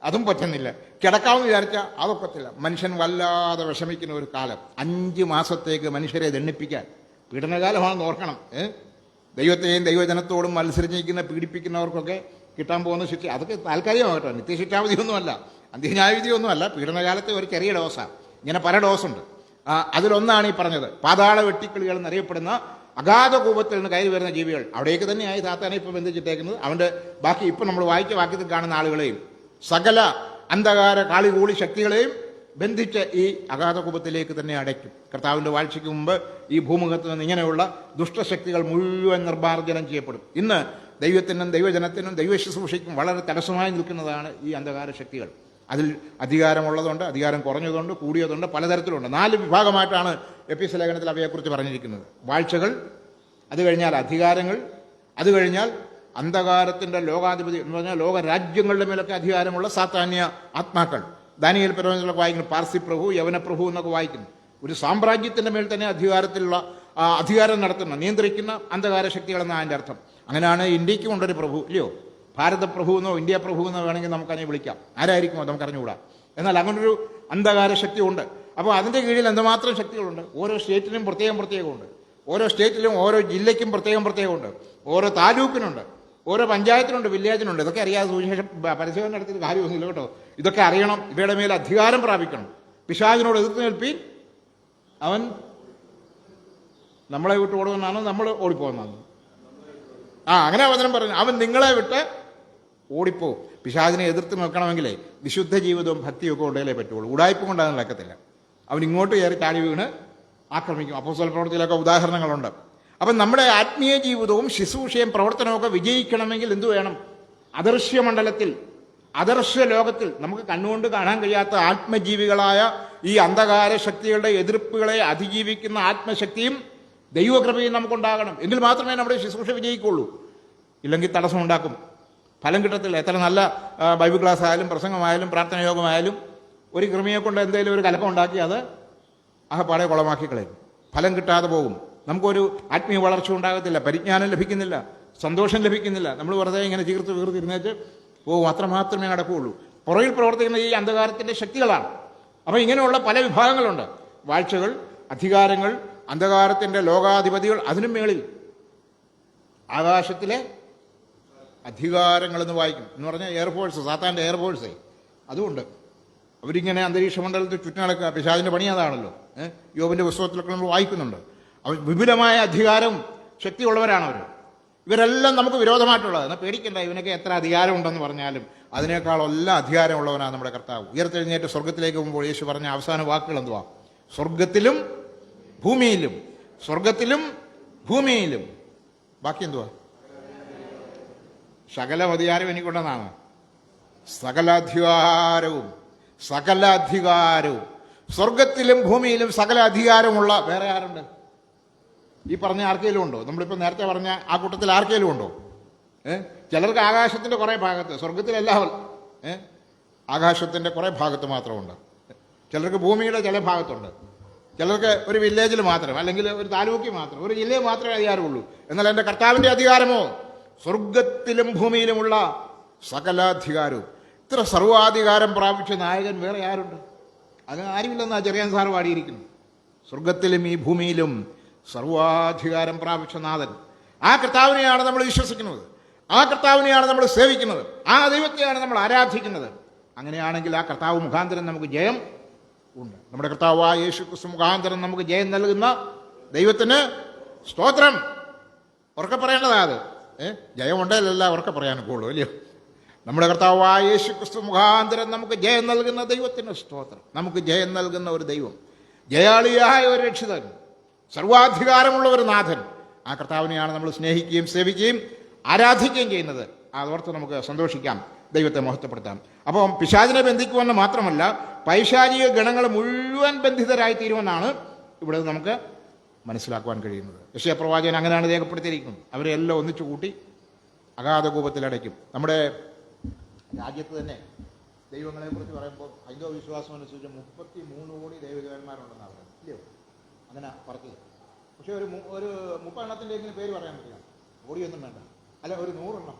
S1: അതും പറ്റുന്നില്ല. കിടക്കാമെന്ന് വിചാരിച്ചാൽ അതൊക്കത്തില്ല. മനുഷ്യൻ വല്ലാതെ വിഷമിക്കുന്ന ഒരു കാലം. 5 മാസത്തേക്ക് മനുഷ്യരെ ദണ്ഡിപ്പിക്കാൻ. പീഡനകാലമാണെന്ന് ഓർക്കണം. ദൈവത്തെയും ദൈവജനത്തോടും മത്സരിച്ചിരിക്കുന്ന, പീഡിപ്പിക്കുന്നവർക്കൊക്കെ കിട്ടാൻ പോകുന്ന ശിക്ഷ അതൊക്കെ താൽക്കാലികമാകട്ടോ. നിത്യശിക്ഷാവിധിയൊന്നുമല്ല, അന്ത്യന്യായവിധിയൊന്നുമല്ല. പീഡനകാലത്തെ ഒരു ചെറിയ ഡോസാണ്. ഇങ്ങനെ പല ഡോസുണ്ട്. അതിലൊന്നാണ് ഈ പറഞ്ഞത്. പാതാള വെട്ടിക്കിളികൾ എന്നറിയപ്പെടുന്ന അഗാധ കൂപത്തിൽ നിന്ന് കയറി വരുന്ന ജീവികൾ. അവിടേക്ക് തന്നെയായി സാത്താനെ ഇപ്പോൾ ബന്ധിച്ചിട്ടേക്കുന്നത്. അവൻ്റെ ബാക്കി ഇപ്പം നമ്മൾ വായിച്ച വാക്യത്തിൽ കാണുന്ന ആളുകളെയും സകല അന്ധകാര കാളികൂളി ശക്തികളെയും ബന്ധിച്ച് ഈ അഗാധ കൂപത്തിലേക്ക് തന്നെ അടയ്ക്കും. കർത്താവിൻ്റെ വാഴ്ചയ്ക്ക് മുമ്പ് ഈ ഭൂമുഖത്ത് നിന്ന് ഇങ്ങനെയുള്ള ദുഷ്ടശക്തികൾ മുഴുവൻ നിർമ്മാർജ്ജനം ചെയ്യപ്പെടും. ഇന്ന് ദൈവത്തിനും ദൈവജനത്തിനും ദൈവശുശ്രൂഷയ്ക്കും വളരെ തടസ്സമായി നിൽക്കുന്നതാണ് ഈ അന്ധകാര ശക്തികൾ. അതിൽ അധികാരമുള്ളതുണ്ട്, അധികാരം കുറഞ്ഞതുണ്ട്, കൂടിയതുണ്ട്, പലതരത്തിലുണ്ട്. 4 വിഭാഗമായിട്ടാണ് എഫെസ്യ ലേഖനത്തിൽ അവയെക്കുറിച്ച് പറഞ്ഞിരിക്കുന്നത്. വാഴ്ചകൾ, അത് കഴിഞ്ഞാൽ അധികാരങ്ങൾ, അത് കഴിഞ്ഞാൽ അന്ധകാരത്തിൻ്റെ ലോകാധിപതി എന്ന് പറഞ്ഞാൽ ലോകരാജ്യങ്ങളുടെ മേലൊക്കെ അധികാരമുള്ള സാത്താന്യ ആത്മാക്കൾ. ദാനിയേൽ പ്രവചനത്തിലൊക്കെ വായിക്കുന്നു, പാർസി പ്രഭു, യവന പ്രഭു എന്നൊക്കെ വായിക്കുന്നു. ഒരു സാമ്രാജ്യത്തിൻ്റെ മേൽ തന്നെ അധികാരം നടത്തുന്ന, നിയന്ത്രിക്കുന്ന അന്ധകാര ശക്തികളെന്നാണ് അതിൻ്റെ അർത്ഥം. അങ്ങനെയാണ് ഇന്ത്യക്ക് കൊണ്ടൊരു പ്രഭു, ഇല്ലയോ? ഭാരത പ്രഭു എന്നോ ഇന്ത്യ പ്രഭു എന്നോ വേണമെങ്കിൽ നമുക്കതിനെ വിളിക്കാം. ആരായിരിക്കുമോ നമുക്കറിഞ്ഞുകൂടാ. എന്നാൽ അങ്ങനൊരു അന്ധകാര ശക്തി ഉണ്ട്. അപ്പോൾ അതിൻ്റെ കീഴിൽ എന്തുമാത്രം ശക്തികളുണ്ട്? ഓരോ സ്റ്റേറ്റിനും പ്രത്യേകമുണ്ട്. ഓരോ സ്റ്റേറ്റിലും ഓരോ ജില്ലയ്ക്കും പ്രത്യേകമുണ്ട്. ഓരോ താലൂക്കിനുണ്ട്, ഓരോ പഞ്ചായത്തിനുണ്ട്, വില്ലേജിനുണ്ട്. ഇതൊക്കെ അറിയാതെ സുവിശേഷം പരിശോധന നടത്തിയിട്ട് കാര്യമൊന്നുമില്ല കേട്ടോ. ഇതൊക്കെ അറിയണം. ഇവയുടെ മേൽ അധികാരം പ്രാപിക്കണം. പിശാചിനോട് എതിർത്ത് നിൽപ്പീൻ, അവൻ നമ്മളെ വിട്ട് ഓടുമെന്നാണോ നമ്മൾ ഓടിപ്പോകുന്നതാണ്? അങ്ങനെ വചനം പറഞ്ഞു. അവൻ നിങ്ങളെ വിട്ട് ഓടിപ്പോവും. പിശാചിനെ എതിർത്ത് നിൽക്കണമെങ്കിലേ വിശുദ്ധ ജീവിതവും ഭക്തിയൊക്കെ ഉണ്ടെങ്കിലേ പറ്റുള്ളൂ. ഉടായ്പ കൊണ്ട് അത് നടക്കത്തില്ല. അവൻ ഇങ്ങോട്ട് കയറി ചാടി വീണ് ആക്രമിക്കും. അപ്പോസ്തല പ്രവൃത്തിയിലൊക്കെ ഉദാഹരണങ്ങളുണ്ട്. അപ്പം നമ്മുടെ ആത്മീയ ജീവിതവും ശുശ്രൂഷയും പ്രവർത്തനമൊക്കെ വിജയിക്കണമെങ്കിൽ എന്തു വേണം? അദൃശ്യ മണ്ഡലത്തിൽ, അദർശ്യ ലോകത്തിൽ നമുക്ക് കണ്ണുകൊണ്ട് കാണാൻ കഴിയാത്ത ആത്മജീവികളായ ഈ അന്ധകാര ശക്തികളുടെ എതിർപ്പുകളെ അതിജീവിക്കുന്ന ആത്മശക്തിയും ദൈവകൃപയും നമുക്കുണ്ടാകണം. എങ്കിൽ മാത്രമേ നമ്മുടെ ശുശ്രൂഷ വിജയിക്കുള്ളൂ. ഇല്ലെങ്കിൽ തടസ്സമുണ്ടാക്കും, ഫലം കിട്ടത്തില്ല. എത്ര നല്ല ബൈബിൾ ക്ലാസ് ആയാലും പ്രസംഗമായാലും പ്രാർത്ഥനയോഗമായാലും ഒരു കൃമിയെ കൊണ്ട് എന്തെങ്കിലും ഒരു കലക്കം ഉണ്ടാക്കി അത് അഹപ്പാടെ കുളമാക്കി കളയും. ഫലം കിട്ടാതെ പോകും. നമുക്കൊരു ആത്മീയ വളർച്ച ഉണ്ടാകത്തില്ല, പരിജ്ഞാനം ലഭിക്കുന്നില്ല, സന്തോഷം ലഭിക്കുന്നില്ല. നമ്മൾ വെറുതെ ഇങ്ങനെ വീർത്തിരുന്നേച്ച് പോകും. അത്രമാത്രമേ നടക്കുകയുള്ളൂ. പുറകിൽ പ്രവർത്തിക്കുന്ന ഈ അന്ധകാരത്തിൻ്റെ ശക്തികളാണ്. അപ്പോൾ ഇങ്ങനെയുള്ള പല വിഭാഗങ്ങളുണ്ട്. വാഴ്ചകൾ, അധികാരങ്ങൾ, അന്ധകാരത്തിൻ്റെ ലോകാധിപതികൾ, അതിനും മേളിൽ ആകാശത്തിലെ അധികാരങ്ങളെന്ന് വായിക്കും. എന്ന് പറഞ്ഞാൽ എയർഫോഴ്സ്, സാത്താൻ്റെ എയർഫോഴ്സേ അതുകൊണ്ട് അവരിങ്ങനെ അന്തരീക്ഷ മണ്ഡലത്തിൽ ചുറ്റി നടക്കുക. പിശാചിൻ്റെ പണി അതാണല്ലോ. യോബിൻ്റെ പുസ്തകത്തിലൊക്കെ നമ്മൾ വായിക്കുന്നുണ്ട്. അവർ വിപുലമായ അധികാരവും ശക്തിയുള്ളവരാണ് അവർ. ഇവരെല്ലാം നമുക്ക് വിരോധമായിട്ടുള്ളത്. എന്നാൽ പേടിക്കണ്ട, ഇവനൊക്കെ എത്ര അധികാരം ഉണ്ടെന്ന് പറഞ്ഞാലും അതിനേക്കാളെല്ലാം അധികാരമുള്ളവനാണ് നമ്മുടെ കർത്താവ്. ഉയർത്തെഴുന്നേറ്റ് സ്വർഗത്തിലേക്ക് പോകുമ്പോൾ യേശു പറഞ്ഞ അവസാന വാക്കുകൾ എന്തുവാ? സ്വർഗത്തിലും ഭൂമിയിലും, സ്വർഗത്തിലും ഭൂമിയിലും. ബാക്കി എന്തുവാ? സകല അധികാരം എനിക്കുണ്ടെന്നാണ്. സകല അധികാരവും, സകല അധികാരവും, സ്വർഗത്തിലും ഭൂമിയിലും സകല അധികാരമുള്ള വേറെ ആരുണ്ട്? ഈ പറഞ്ഞ ആർക്കെങ്കിലും ഉണ്ടോ? നമ്മളിപ്പോൾ നേരത്തെ പറഞ്ഞ ആ കൂട്ടത്തിൽ ആർക്കെങ്കിലും ഉണ്ടോ? ചിലർക്ക് ആകാശത്തിൻ്റെ കുറേ ഭാഗത്ത്, സ്വർഗത്തിലെല്ലാം ആകാശത്തിൻ്റെ കുറേ ഭാഗത്ത് മാത്രമുണ്ട്. ചിലർക്ക് ഭൂമിയുടെ ചില ഭാഗത്തുണ്ട്. ചിലർക്ക് ഒരു വില്ലേജിൽ മാത്രം, അല്ലെങ്കിൽ ഒരു താലൂക്കിൽ മാത്രം, ഒരു ജില്ലയിൽ മാത്രമേ അധികാരമുള്ളൂ. എന്നാൽ എൻ്റെ കർത്താവിൻ്റെ അധികാരമോ സ്വർഗത്തിലും ഭൂമിയിലുമുള്ള സകലാധികാരവും. ഇത്ര സർവാധികാരം പ്രാപിച്ച നായകൻ വേറെ ആരുണ്ട്? അത് ആരുമില്ലെന്നാ ചെറിയാൻ സാറ് പാടിയിരിക്കുന്നു. സ്വർഗത്തിലും ഈ ഭൂമിയിലും സർവാധികാരം പ്രാപിച്ച നാഥൻ. ആ കർത്താവിനെയാണ് നമ്മൾ വിശ്വസിക്കുന്നത്, ആ കർത്താവിനെയാണ് നമ്മൾ സേവിക്കുന്നത്, ആ ദൈവത്തെയാണ് നമ്മൾ ആരാധിക്കുന്നത്. അങ്ങനെയാണെങ്കിൽ ആ കർത്താവ് മുഖാന്തരം നമുക്ക് ജയം ഉണ്ട്. നമ്മുടെ കർത്താവായ യേശു ക്രിസ്തു മുഖാന്തരം നമുക്ക് ജയം നൽകുന്ന ദൈവത്തിന് സ്തോത്രം. ഉറക്കെ പറയേണ്ടതാ അത്. ജയമുണ്ടല്ല ഉറക്കെ പറയാനൊക്കെയുള്ളൂ, അല്ലയോ? നമ്മുടെ കർത്താവായ യേശു ക്രിസ്തു മുഖാന്തരം നമുക്ക് ജയം നൽകുന്ന ദൈവത്തിന് സ്തോത്രം. നമുക്ക് ജയം നൽകുന്ന ഒരു ദൈവം, ജയാളിയായ ഒരു രക്ഷിതൻ, സർവാധികാരമുള്ള ഒരു നാഥൻ. ആ കർത്താവിനെയാണ് നമ്മൾ സ്നേഹിക്കുകയും സേവിക്കുകയും ആരാധിക്കുകയും ചെയ്യുന്നത്. അതോർത്ത് നമുക്ക് സന്തോഷിക്കാം, ദൈവത്തെ മഹത്വപ്പെടുത്താം. അപ്പം പിശാചിനെ ബന്ധിക്കുമെന്ന് മാത്രമല്ല, പൈശാചിക ഗണങ്ങൾ മുഴുവൻ ബന്ധിതരായി തീരുമെന്നാണ് ഇവിടെ നമുക്ക് മനസ്സിലാക്കുവാൻ കഴിയുന്നത്. യെശയ്യാ പ്രവാചകൻ അങ്ങനെയാണ് രേഖപ്പെടുത്തിയിരിക്കുന്നത്. അവരെ എല്ലാം ഒന്നിച്ചു കൂട്ടി അഗാധകൂപത്തിലടയ്ക്കും. നമ്മുടെ രാജ്യത്ത് തന്നെ ദൈവങ്ങളെക്കുറിച്ച് പറയുമ്പോൾ ഹൈന്ദവ വിശ്വാസം അനുസരിച്ച് 33 കോടി ദൈവദേവന്മാരുണ്ടെന്നാണ് പറയുന്നത്, ഇല്ലയോ? അങ്ങനെ പറഞ്ഞത്. പക്ഷേ ഒരു 30 എണ്ണത്തിൻ്റെ എങ്കിലും പേര് പറയാൻ പറ്റില്ല. കോടിയൊന്നും വേണ്ട, അല്ല ഒരു 100 എണ്ണം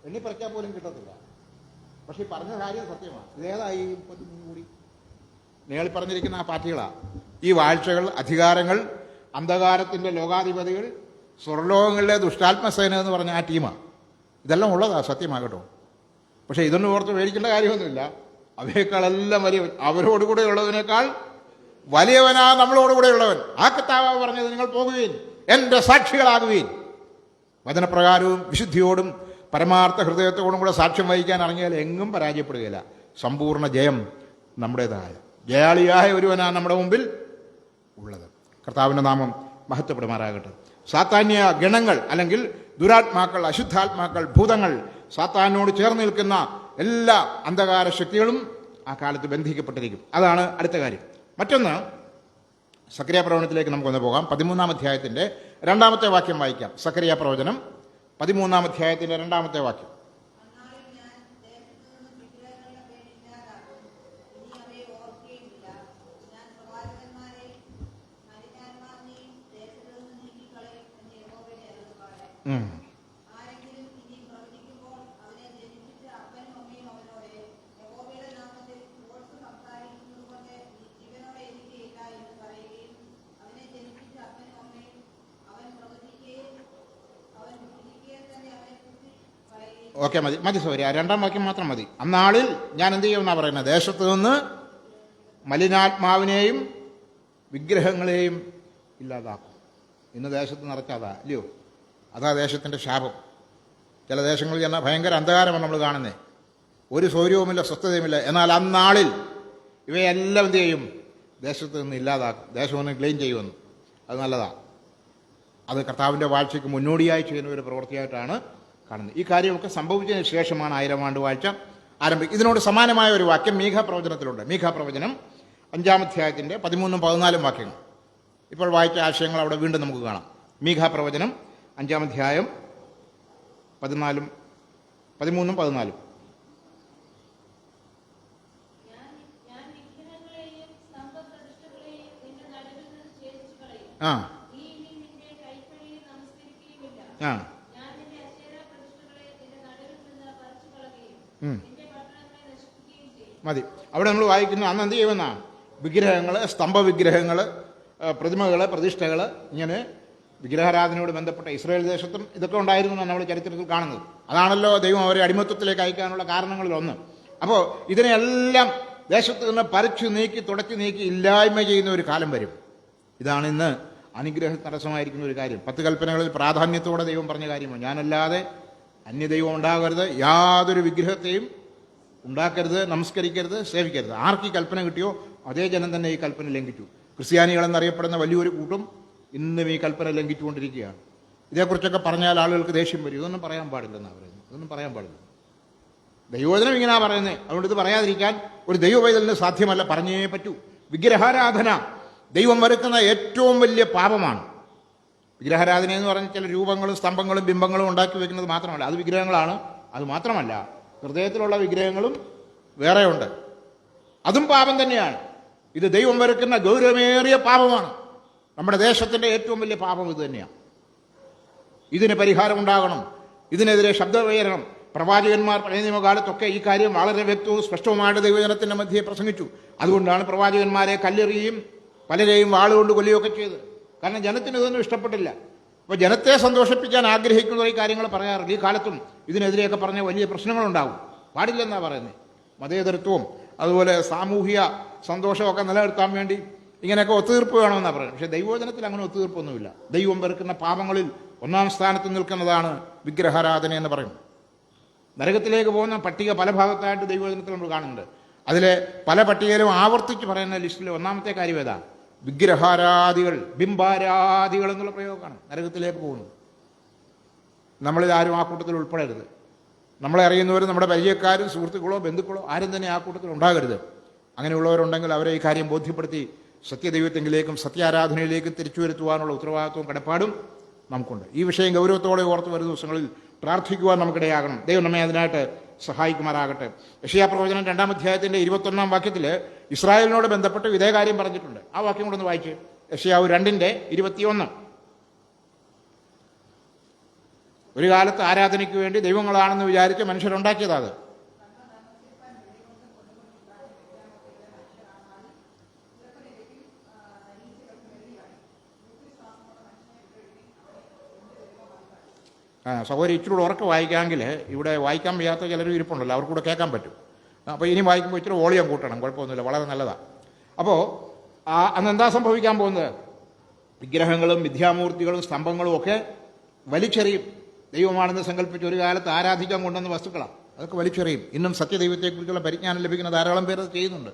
S1: എണ്ണി പറിക്കാൻ പോലും കിട്ടത്തില്ല. പക്ഷേ ഈ പറഞ്ഞ കാര്യം സത്യമാണ്. ഇതേതായി 33 കോടി നേളി പറഞ്ഞിരിക്കുന്ന ആ പാർട്ടികളാണ്. ഈ വാഴ്ചകൾ, അധികാരങ്ങൾ, അന്ധകാരത്തിൻ്റെ ലോകാധിപതികൾ, സ്വർലോകങ്ങളിലെ ദുഷ്ടാത്മസേന എന്ന് പറഞ്ഞ ആ ടീമാണ്. ഇതെല്ലാം ഉള്ളതാണ്, സത്യമാകട്ടോ. പക്ഷേ ഇതൊന്നും ഓർത്ത് മേടിക്കേണ്ട കാര്യമൊന്നുമില്ല. അവയേക്കാളെല്ലാം വലിയ, അവരോടുകൂടെ ഉള്ളതിനേക്കാൾ വലിയവനാ നമ്മളോടുകൂടെ ഉള്ളവൻ. ആ കർത്താവ് പറഞ്ഞത്, നിങ്ങൾ പോകുകയും എൻ്റെ സാക്ഷികളാകുകയും. വചനപ്രകാരവും വിശുദ്ധിയോടും പരമാർത്ഥ ഹൃദയത്തോടും കൂടെ സാക്ഷ്യം വഹിക്കാൻ ഇറങ്ങിയാൽ എങ്ങും പരാജയപ്പെടുകയില്ല. സമ്പൂർണ്ണ ജയം നമ്മുടേതായ ജയാളിയായ ഒരുവനാണ് നമ്മുടെ മുമ്പിൽ ഉള്ളത്. കർത്താവിൻ്റെ നാമം മഹത്വപ്പെടുമാറാകട്ടെ. സാത്താന്യ ഗണങ്ങൾ അല്ലെങ്കിൽ ദുരാത്മാക്കൾ, അശുദ്ധാത്മാക്കൾ, ഭൂതങ്ങൾ, സാത്താനോട് ചേർന്ന് നിൽക്കുന്ന എല്ലാ അന്ധകാര ശക്തികളും ആ കാലത്ത് ബന്ധിക്കപ്പെട്ടിരിക്കും. അതാണ് അടുത്ത കാര്യം. മറ്റൊന്ന്, സക്കറിയ പ്രവചനത്തിലേക്ക് നമുക്കൊന്ന് പോകാം. 13-ാം അധ്യായത്തിൻ്റെ 2-ാമത്തെ വാക്യം വായിക്കാം. സക്കറിയ പ്രവചനം 13-ാം അധ്യായത്തിൻ്റെ 2-ാമത്തെ വാക്യം. ഓക്കെ, മതി സോറി, ആ 2-ാം വാക്യം മാത്രം മതി. അന്നാളിൽ ഞാൻ എന്ത് ചെയ്യുമെന്നാണ് പറയുന്നത്? ദേശത്ത് നിന്ന് മലിനാത്മാവിനെയും വിഗ്രഹങ്ങളെയും ഇല്ലാതാക്കും. ഇന്ന് ദേശത്ത് നിറച്ചാതാ, ഇല്ലയോ? അതാ ദേശത്തിൻ്റെ ശാപം. ചില ദേശങ്ങളിൽ ചെന്നാൽ ഭയങ്കര അന്ധകാരമാണ് നമ്മൾ കാണുന്നത്. ഒരു സൗര്യവുമില്ല, സ്വസ്ഥതയുമില്ല. എന്നാൽ അന്നാളിൽ ഇവയെല്ലാം എന്ത് ചെയ്യും? ദേശത്ത് നിന്ന് ഇല്ലാതാക്കും, ദേശം ഒന്ന് ക്ലീൻ ചെയ്യുമെന്ന്. അത് നല്ലതാണ്. അത് കർത്താവിൻ്റെ വാഴ്ചയ്ക്ക് മുന്നോടിയായി ചെയ്യുന്ന ഒരു പ്രവൃത്തിയായിട്ടാണ് കാണുന്നത്. ഈ കാര്യമൊക്കെ സംഭവിച്ചതിന് ശേഷമാണ് 1000 ആണ്ട് വാഴ്ച ആരംഭിക്കും. ഇതിനോട് സമാനമായ ഒരു വാക്യം മീഖാപ്രവചനത്തിലുണ്ട്. മീഖാപ്രവചനം 5-ാം അധ്യായത്തിൻ്റെ 13-14 വാക്യങ്ങൾ. ഇപ്പോൾ വായിച്ച ആശയങ്ങൾ അവിടെ വീണ്ടും നമുക്ക് കാണാം. മീഖാപ്രവചനം 5-ാം അധ്യായം 13-14. ആ ആ മതി. അവിടെ നമ്മൾ വായിക്കുന്നു, അന്ന് എന്ത് ചെയ്യുമെന്നാ? വിഗ്രഹങ്ങൾ, സ്തംഭവിഗ്രഹങ്ങൾ, പ്രതിമകൾ, പ്രതിഷ്ഠകൾ, ഇങ്ങനെ വിഗ്രഹാരാധനയോട് ബന്ധപ്പെട്ട ഇസ്രായേൽ ദേശത്തും ഇതൊക്കെ ഉണ്ടായിരുന്നു എന്നാണ് നമ്മൾ ചരിത്രത്തിൽ കാണുന്നത്. അതാണല്ലോ ദൈവം അവരെ അടിമത്വത്തിലേക്ക് അയക്കാനുള്ള കാരണങ്ങളിലൊന്ന്. അപ്പോൾ ഇതിനെല്ലാം ദേശത്ത് നിന്ന് പറിച്ചു നീക്കി, തുടച്ചു നീക്കി ഇല്ലായ്മ ചെയ്യുന്ന ഒരു കാലം വരും. ഇതാണ് ഇന്ന് അനുഗ്രഹ തടസ്സമായിരിക്കുന്ന ഒരു കാര്യം. 10 കൽപ്പനകളിൽ പ്രാധാന്യത്തോടെ ദൈവം പറഞ്ഞ കാര്യമാണ്, ഞാനല്ലാതെ അന്യദൈവം ഉണ്ടാകരുത്, യാതൊരു വിഗ്രഹത്തെയും ഉണ്ടാക്കരുത്, നമസ്കരിക്കരുത്, സേവിക്കരുത്. ആർക്ക് ഈ കൽപ്പന കിട്ടിയോ അതേ ജനം തന്നെ ഈ കൽപ്പന ലംഘിച്ചു. ക്രിസ്ത്യാനികളെന്നറിയപ്പെടുന്ന വലിയൊരു കൂട്ടം ഇന്നും ഈ കൽപ്പന ലംഘിച്ചുകൊണ്ടിരിക്കുകയാണ്. ഇതേക്കുറിച്ചൊക്കെ പറഞ്ഞാൽ ആളുകൾക്ക് ദേഷ്യം വരും. ഇതൊന്നും പറയാൻ പാടില്ലെന്നാണ് പറയുന്നത്. ഇതൊന്നും പറയാൻ പാടില്ല. ദൈവവചനം ഇങ്ങനെയാണ് പറയുന്നത്. അതുകൊണ്ട് ഇത് പറയാതിരിക്കാൻ ഒരു ദൈവവൈതലിന് സാധ്യമല്ല, പറഞ്ഞേ പറ്റൂ. വിഗ്രഹാരാധന ദൈവം വെറുക്കുന്ന ഏറ്റവും വലിയ പാപമാണ്. വിഗ്രഹാരാധന എന്ന് പറഞ്ഞാൽ ചില രൂപങ്ങളും സ്തംഭങ്ങളും ബിംബങ്ങളും ഉണ്ടാക്കി വെക്കുന്നത് മാത്രമല്ല, അത് വിഗ്രഹങ്ങളാണ്. അത് മാത്രമല്ല, ഹൃദയത്തിലുള്ള വിഗ്രഹങ്ങളും വേറെയുണ്ട്, അതും പാപം തന്നെയാണ്. ഇത് ദൈവം വെറുക്കുന്ന ഗൗരവമേറിയ പാപമാണ്. നമ്മുടെ ദേശത്തിൻ്റെ ഏറ്റവും വലിയ പാപം ഇത് തന്നെയാണ്. ഇതിന് പരിഹാരമുണ്ടാകണം. ഇതിനെതിരെ ശബ്ദം ഉയരണം. പ്രവാചകന്മാർ പഴയ നിയമകാലത്തൊക്കെ ഈ കാര്യം വളരെ വ്യക്തവും സ്പഷ്ടവുമായിട്ട് ദൈവജനത്തിൻ്റെ മധ്യേ പ്രസംഗിച്ചു. അതുകൊണ്ടാണ് പ്രവാചകന്മാരെ കല്ലെറിയും പലരെയും വാളുകൊണ്ട് കൊല്ലുകയൊക്കെ ചെയ്ത്. കാരണം ജനത്തിന് ഇതൊന്നും ഇഷ്ടപ്പെട്ടില്ല. അപ്പോൾ ജനത്തെ സന്തോഷിപ്പിക്കാൻ ആഗ്രഹിക്കുന്ന ഈ കാര്യങ്ങൾ പറയാറില്ല. ഈ കാലത്തും ഇതിനെതിരെയൊക്കെ പറഞ്ഞ വലിയ പ്രശ്നങ്ങളുണ്ടാവും. പാടില്ലെന്നാണ് പറയുന്നത്. മതേതരത്വവും അതുപോലെ സാമൂഹിക സന്തോഷമൊക്കെ നിലനിർത്താൻ വേണ്ടി ഇങ്ങനെയൊക്കെ ഒത്തുതീർപ്പ് വേണമെന്നാണ് പറയുന്നത്. പക്ഷേ ദൈവവചനത്തിൽ അങ്ങനെ ഒത്തുതീർപ്പൊന്നുമില്ല. ദൈവം വെറുക്കുന്ന പാപങ്ങളിൽ 1-ാം സ്ഥാനത്ത് നിൽക്കുന്നതാണ് വിഗ്രഹാരാധന എന്ന് പറയുന്നത്. നരകത്തിലേക്ക് പോകുന്ന പട്ടിക പല ഭാഗത്തായിട്ട് ദൈവവചനത്തിൽ നമ്മൾ കാണുന്നുണ്ട്. അതിലെ പല പട്ടികയിലും ആവർത്തിച്ച് പറയുന്ന ലിസ്റ്റിൽ 1-ാമത്തെ കാര്യം ഏതാ? വിഗ്രഹാരാധികൾ, ബിംബാരാധികൾ എന്നുള്ള പ്രയോഗമാണ് നരകത്തിലേക്ക് പോകുന്നത്. നമ്മളിൽ ആരും ആ കൂട്ടത്തിൽ ഉൾപ്പെടരുത്. നമ്മളെ അറിയുന്നവരും നമ്മുടെ പരിചയക്കാരും സുഹൃത്തുക്കളോ ബന്ധുക്കളോ ആരും തന്നെ ആ കൂട്ടത്തിൽ ഉണ്ടാകരുത്. അങ്ങനെയുള്ളവരുണ്ടെങ്കിൽ അവരെ ഈ കാര്യം ബോധ്യപ്പെടുത്തി സത്യദൈവത്തെങ്കിലേക്കും സത്യാരാധനയിലേക്കും തിരിച്ചു വരുത്തുവാനുള്ള ഉത്തരവാദിത്വവും കടപ്പാടും നമുക്കുണ്ട്. ഈ വിഷയം ഗൗരവത്തോടെ ഓർത്ത് വരുന്ന ദിവസങ്ങളിൽ പ്രാർത്ഥിക്കുവാൻ നമുക്കിടയാകണം. ദൈവം നമ്മെ അതിനായിട്ട് സഹായിക്കുമാറാകട്ടെ. യെശയ്യാ പ്രവചനം 2-ാം അധ്യായത്തിൻ്റെ 21-ാം വാക്യത്തിൽ ഇസ്രായേലിനോട് ബന്ധപ്പെട്ട് ഇതേ കാര്യം പറഞ്ഞിട്ടുണ്ട്. ആ വാക്യം കൊണ്ടൊന്ന് വായിച്ച്. യെശയ്യാവ് 2:21. ഒരു കാലത്ത് ആരാധനയ്ക്ക് വേണ്ടി ദൈവങ്ങളാണെന്ന് വിചാരിച്ച് മനുഷ്യരുണ്ടാക്കിയതാണ്. സഹോദരി ഇച്ചിരി ഉറക്കെ വായിക്കാമെങ്കിൽ ഇവിടെ വായിക്കാൻ വയ്യാത്ത ചിലർ ഇരിപ്പുണ്ടല്ലോ, അവർക്കൂടെ കേൾക്കാൻ പറ്റും. അപ്പോൾ ഇനി വായിക്കുമ്പോൾ ഇച്ചിരി വോളിയം കൂട്ടണം, കുഴപ്പമൊന്നുമില്ല, വളരെ നല്ലതാണ്. അപ്പോൾ അന്ന് എന്താ സംഭവിക്കാൻ പോകുന്നത്? വിഗ്രഹങ്ങളും മിഥ്യാമൂർത്തികളും സ്തംഭങ്ങളും ഒക്കെ വലിച്ചെറിയും. ദൈവമാണെന്ന് സങ്കല്പിച്ച് ഒരു കാലത്ത് ആരാധിക്കാൻ കൊണ്ടുവന്ന വസ്തുക്കളാണ്, അതൊക്കെ വലിച്ചെറിയും. ഇന്നും സത്യദൈവത്തെക്കുറിച്ചുള്ള പരിജ്ഞാനം ലഭിക്കുന്ന ധാരാളം പേര് അത് ചെയ്യുന്നുണ്ട്.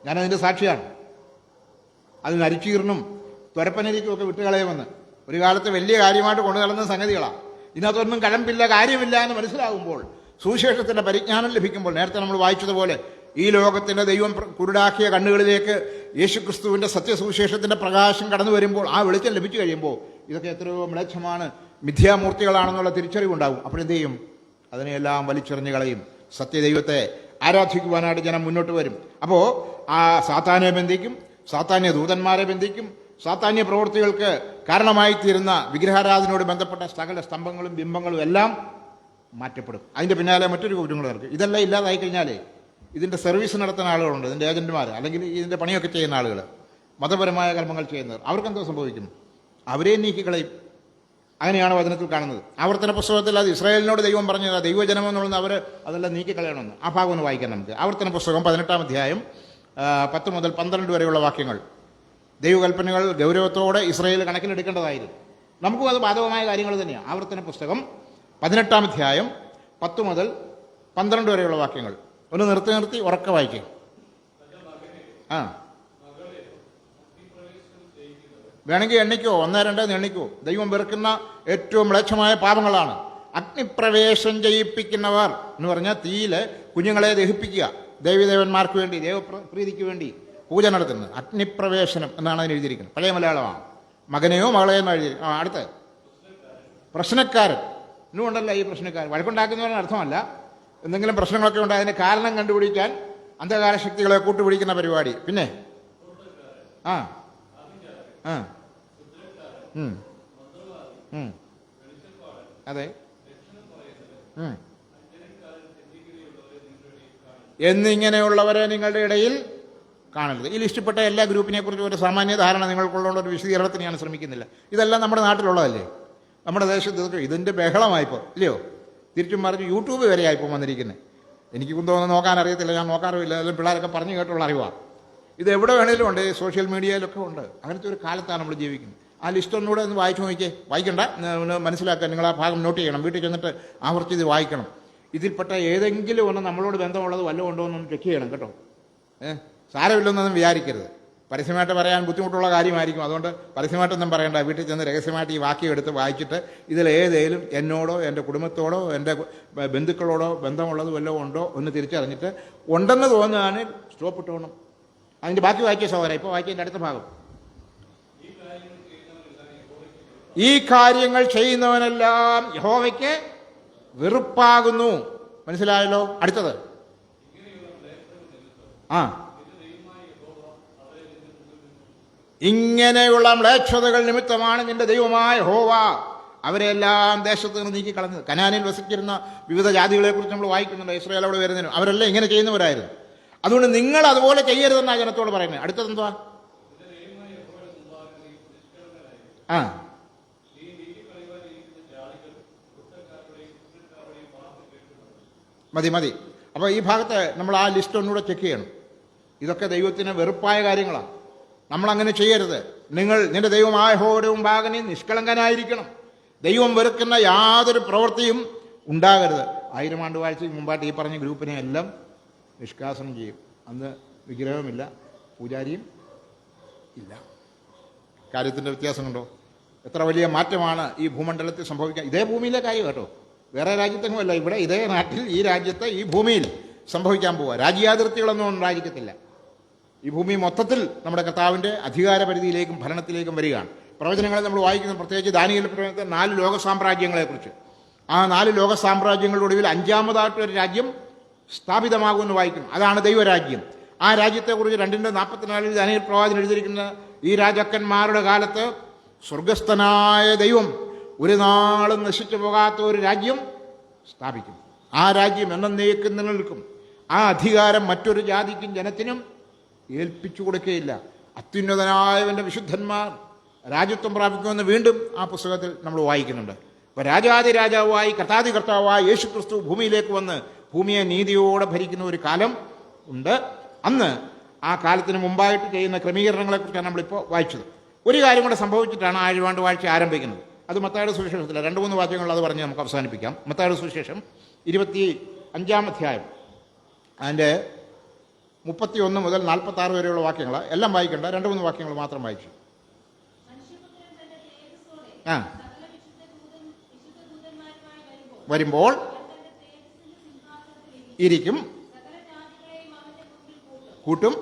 S1: ഞാനതിൻ്റെ സാക്ഷിയാണ്. അതിന് അരിച്ചീറിനും തുരപ്പനരിക്കും ഒക്കെ വിട്ടുകളയുമെന്ന് ഒരു കാലത്ത് വലിയ കാര്യമായിട്ട് കൊണ്ടു നടന്ന സംഗതികളാണ്. ഇതിനകത്തൊന്നും കഴമ്പില്ല, കാര്യമില്ല എന്ന് മനസ്സിലാകുമ്പോൾ, സുവിശേഷത്തിൻ്റെ പരിജ്ഞാനം ലഭിക്കുമ്പോൾ, നേരത്തെ നമ്മൾ വായിച്ചതുപോലെ ഈ ലോകത്തിൻ്റെ ദൈവം കുരുടാക്കിയ കണ്ണുകളിലേക്ക് യേശുക്രിസ്തുവിൻ്റെ സത്യസുവിശേഷത്തിൻ്റെ പ്രകാശം കടന്നു വരുമ്പോൾ, ആ വെളിച്ചം ലഭിച്ചു കഴിയുമ്പോൾ ഇതൊക്കെ എത്രയോ മ്ലേച്ഛമാണ്, മിഥ്യാമൂർത്തികളാണെന്നുള്ള തിരിച്ചറിവുണ്ടാവും. അപ്പോഴെന്ത് ചെയ്യും? അതിനെയെല്ലാം വലിച്ചെറിഞ്ഞ് കളയും. സത്യദൈവത്തെ ആരാധിക്കുവാനായിട്ട് ജനം മുന്നോട്ട് വരും. അപ്പോൾ ആ സാത്താനെ ബന്ധിക്കും, സാത്താന്യ ദൂതന്മാരെ ബന്ധിക്കും, സാത്താന്യ പ്രവൃത്തികൾക്ക് കാരണമായി തീരുന്ന വിഗ്രഹാരാധനയോട് ബന്ധപ്പെട്ട സകല സ്തംഭങ്ങളും ബിംബങ്ങളും എല്ലാം മാറ്റപ്പെടും. അതിൻ്റെ പിന്നാലെ മറ്റൊരു കുറ്റങ്ങൾ നടക്കും. ഇതെല്ലാം ഇല്ലാതായി കഴിഞ്ഞാലേ ഇതിൻ്റെ സർവീസ് നടത്തുന്ന ആളുകളുണ്ട്, ഇതിൻ്റെ ഏജന്റുമാർ, അല്ലെങ്കിൽ ഇതിൻ്റെ പണിയൊക്കെ ചെയ്യുന്ന ആളുകൾ, മതപരമായ കർമ്മങ്ങൾ ചെയ്യുന്നവർ, അവർക്കെന്തോ സംഭവിക്കും? അവരെ നീക്കിക്കളയും. അങ്ങനെയാണ് വചനത്തിൽ കാണുന്നത്. ആവർത്തന പുസ്തകത്തിൽ അത് ഇസ്രായേലിനോട് ദൈവം പറഞ്ഞത് ദൈവജനമെന്നുള്ളത് അവർ അതെല്ലാം നീക്കിക്കളയണമെന്ന്. ആ ഭാഗം ഒന്ന് വായിക്കാം നമുക്ക്. ആവർത്തന പുസ്തകം 18-ാം അധ്യായം 10 മുതൽ 12 വരെയുള്ള വാക്യങ്ങൾ. ദൈവകൽപ്പനകൾ ഗൗരവത്തോടെ ഇസ്രായേൽ കണക്കിലെടുക്കേണ്ടതായിരുന്നു. നമുക്കും അത് ബാധകമായ കാര്യങ്ങൾ തന്നെയാണ്. ആവർത്തന പുസ്തകം 18-ാം അധ്യായം 10 മുതൽ 12 വരെയുള്ള വാക്യങ്ങൾ ഒന്ന് നിർത്തി ഉറക്കെ വായിക്കുക. ആ, വേണമെങ്കിൽ എണ്ണിക്കോ, 1, 2 എണ്ണിക്കോ. ദൈവം വെറുക്കുന്ന ഏറ്റവും മ്ലേച്ഛമായ പാപങ്ങളാണ് അഗ്നിപ്രവേശം ചെയ്യിപ്പിക്കുന്നവർ എന്ന് പറഞ്ഞാൽ തീയിൽ കുഞ്ഞുങ്ങളെ ദഹിപ്പിക്കുക, ദേവീദേവന്മാർക്ക് വേണ്ടി, ദേവപ്രീതിക്ക് വേണ്ടി പൂജ നടത്തുന്നത്. അഗ്നിപ്രവേശനം എന്നാണ് അതിന് എഴുതിയിരിക്കുന്നത്. പഴയ മലയാളമാണ്. മകനെയോ മകളെയോ എന്ന് എഴുതി. അടുത്ത് പ്രശ്നക്കാരൻ. ഇന്നും ഉണ്ടല്ലോ ഈ പ്രശ്നക്കാരൻ. വഴക്കുണ്ടാക്കുന്നവരുടെ അർത്ഥമല്ല, എന്തെങ്കിലും പ്രശ്നങ്ങളൊക്കെ ഉണ്ട് അതിന് കാരണം കണ്ടുപിടിക്കാൻ അന്ധകാര ശക്തികളെ കൂട്ടുപിടിക്കുന്ന പരിപാടി. പിന്നെ ആ ആ അതെ എന്നിങ്ങനെയുള്ളവരെ നിങ്ങളുടെ ഇടയിൽ കാണരുത്. ഈ ലിസ്റ്റിൽപ്പെട്ട എല്ലാ ഗ്രൂപ്പിനെ കുറിച്ചും ഒരു സാമാന്യ ധാരണ നിങ്ങൾക്കുള്ള ഒരു വിശദീകരണത്തിന് ഞാൻ ശ്രമിക്കുന്നില്ല. ഇതെല്ലാം നമ്മുടെ നാട്ടിലുള്ളതല്ലേ, നമ്മുടെ ദേശത്ത്. ഇതിൻ്റെ ബഹളമായിപ്പോൾ ഇല്ലയോ? തിരിച്ചും മറിച്ച് യൂട്യൂബ് വരെ ആയിപ്പോൾ വന്നിരിക്കുന്നത്. എനിക്ക് തോന്നുന്നു നോക്കാൻ അറിയത്തില്ല, ഞാൻ നോക്കാറുമില്ല. അതെല്ലാം പിള്ളേരൊക്കെ പറഞ്ഞു കേട്ടുള്ള അറിവാണ്. ഇത് എവിടെ വേണേലും ഉണ്ട്, സോഷ്യൽ മീഡിയയിലൊക്കെ ഉണ്ട്. അങ്ങനത്തെ ഒരു കാലത്താണ് നമ്മൾ ജീവിക്കുന്നത്. ആ ലിസ്റ്റ് ഒന്നുകൂടെ ഒന്ന് വായിച്ചു നോക്കിയേ. വായിക്കണ്ട, മനസ്സിലാക്കാൻ നിങ്ങൾ ആ ഭാഗം നോട്ട് ചെയ്യണം. വീട്ടിൽ ചെന്നിട്ട് ആവർത്തി ഇത് വായിക്കണം. ഇതിൽപ്പെട്ട ഏതെങ്കിലും ഒന്ന് നമ്മളോട് ബന്ധമുള്ളത് വല്ലതും ഉണ്ടോ എന്നൊന്ന് ചെക്ക് ചെയ്യണം കേട്ടോ. സാരമില്ലെന്നൊന്നും വിചാരിക്കരുത്. പരസ്യമായിട്ട് പറയാൻ ബുദ്ധിമുട്ടുള്ള കാര്യമായിരിക്കും. അതുകൊണ്ട് പരസ്യമായിട്ടൊന്നും പറയണ്ട. വീട്ടിൽ ചെന്ന് രഹസ്യമായിട്ട് ഈ വാക്യം എടുത്ത് വായിച്ചിട്ട് ഇതിലേതേലും എന്നോടോ എൻ്റെ കുടുംബത്തോടോ എൻ്റെ ബന്ധുക്കളോടോ ബന്ധമുള്ളത് വല്ലതും ഉണ്ടോ എന്ന് തിരിച്ചറിഞ്ഞിട്ട് ഉണ്ടെന്ന് തോന്നുകയാണെങ്കിൽ സ്റ്റോപ്പ് ഇട്ടോണം. അതിൻ്റെ ബാക്കി വായിക്കുക സഹോദരൻ. ഇപ്പോൾ വായിച്ചതിൻ്റെ അടുത്ത ഭാഗം. ഈ കാര്യങ്ങൾ ചെയ്യുന്നവനെല്ലാം യഹോവയ്ക്ക് വെറുപ്പാകുന്നു. മനസ്സിലായല്ലോ? അടുത്തത് ഇങ്ങനെയുള്ള മ്ലേച്ഛതകൾ നിമിത്തമാണ് നിന്റെ ദൈവമായ യഹോവ അവരെല്ലാം ദേശത്ത് നിന്ന് നീക്കിക്കളഞ്ഞത്. കനാനിൽ വസിച്ചിരുന്ന വിവിധ ജാതികളെക്കുറിച്ച് നമ്മൾ വായിക്കുന്നുണ്ട്. ഇസ്രായേലോട് വരുന്നതിനും അവരെല്ലാം ഇങ്ങനെ ചെയ്യുന്നവരായിരുന്നു. അതുകൊണ്ട് നിങ്ങൾ അതുപോലെ ചെയ്യരുതെന്നാണ് ജനത്തോട് പറയുന്നത്. അടുത്തത് എന്തുവാ? മതി. അപ്പോൾ ഈ ഭാഗത്ത് നമ്മൾ ആ ലിസ്റ്റ് ഒന്നുകൂടെ ചെക്ക് ചെയ്യണം. ഇതൊക്കെ ദൈവത്തിന് വെറുപ്പായ കാര്യങ്ങളാണ്. നമ്മളങ്ങനെ ചെയ്യരുത്. നിന്റെ ദൈവമായ യഹോവയുടെ മുമ്പാകെ നീ നിഷ്കളങ്കനായിരിക്കണം. ദൈവം വെറുക്കുന്ന യാതൊരു പ്രവൃത്തിയും ഉണ്ടാകരുത്. 1000 ആണ്ട് വാഴ്ചയ്ക്ക് മുമ്പായിട്ട് ഈ പറഞ്ഞ ഗ്രൂപ്പിനെ എല്ലാം നിഷ്കാസനം ചെയ്യും. അന്ന് വിഗ്രഹമില്ല, പൂജാരിയും ഇല്ല. കാര്യത്തിൻ്റെ വ്യത്യാസം കണ്ടോ? എത്ര വലിയ മാറ്റമാണ് ഈ ഭൂമണ്ഡലത്തിൽ സംഭവിക്കാൻ. ഇതേ ഭൂമിയിലെ കാര്യം കേട്ടോ, വേറെ രാജ്യത്തെങ്ങുമല്ല. ഇവിടെ ഇതേ നാട്ടിൽ, ഈ രാജ്യത്ത്, ഈ ഭൂമിയിൽ സംഭവിക്കാൻ പോവുക. രാജ്യാതിർത്തികളൊന്നും ഉണ്ടായിരിക്കത്തില്ല. ഈ ഭൂമി മൊത്തത്തിൽ നമ്മുടെ കർത്താവിൻ്റെ അധികാര പരിധിയിലേക്കും ഭരണത്തിലേക്കും വരികയാണ്. പ്രവചനങ്ങളെ നമ്മൾ വായിക്കുന്നത് പ്രത്യേകിച്ച് ദാനിയേൽ പ്രവചനത്തിൽ 4 ലോക സാമ്രാജ്യങ്ങളെക്കുറിച്ച്. ആ 4 ലോക സാമ്രാജ്യങ്ങളുടെ ഒടുവിൽ 5-ാമതായിട്ടൊരു രാജ്യം സ്ഥാപിതമാകുമെന്ന് വായിക്കുന്നു. അതാണ് ദൈവരാജ്യം. ആ രാജ്യത്തെക്കുറിച്ച് 2:44 ദാനിയേൽ പ്രവാചകൻ എഴുതിയിരിക്കുന്ന ഈ രാജാക്കന്മാരുടെ കാലത്ത് സ്വർഗസ്ഥനായ ദൈവം ഒരു നാളും നശിച്ചു പോകാത്ത ഒരു രാജ്യം സ്ഥാപിക്കും. ആ രാജ്യം എന്നേക്കും നിലനിൽക്കും. ആ അധികാരം മറ്റൊരു ജാതിക്കും ജനത്തിനും ഏൽപ്പിച്ചു കൊടുക്കുകയില്ല. അത്യുന്നതനായവൻ്റെ വിശുദ്ധന്മാർ രാജ്യത്വം പ്രാപിക്കുമെന്ന് വീണ്ടും ആ പുസ്തകത്തിൽ നമ്മൾ വായിക്കുന്നുണ്ട്. അപ്പോൾ രാജാതിരാജാവായി കർത്താതികർത്താവായ യേശു ക്രിസ്തു ഭൂമിയിലേക്ക് വന്ന് ഭൂമിയെ നീതിയോടെ ഭരിക്കുന്ന ഒരു കാലം ഉണ്ട്. അന്ന് ആ കാലത്തിന് മുമ്പായിട്ട് ചെയ്യുന്ന ക്രമീകരണങ്ങളെക്കുറിച്ചാണ് നമ്മളിപ്പോൾ വായിച്ചത്. ഒരു കാര്യം കൂടെ സംഭവിച്ചിട്ടാണ് 1000 ആണ്ട് വാഴ്ച ആരംഭിക്കുന്നത്. അത് മത്തായിയുടെ സുവിശേഷത്തില്ല. 2-3 വാക്യങ്ങൾ അത് പറഞ്ഞ് നമുക്ക് അവസാനിപ്പിക്കാം. മത്തായിയുടെ സുവിശേഷം 25-ാം അധ്യായം അതിൻ്റെ 31 മുതൽ 46 വരെയുള്ള വാക്യങ്ങൾ എല്ലാം വായിക്കേണ്ട. 2-3 വാക്യങ്ങൾ മാത്രം വായിച്ചു. വരുമ്പോൾ ഇരിക്കും, കൂട്ടും.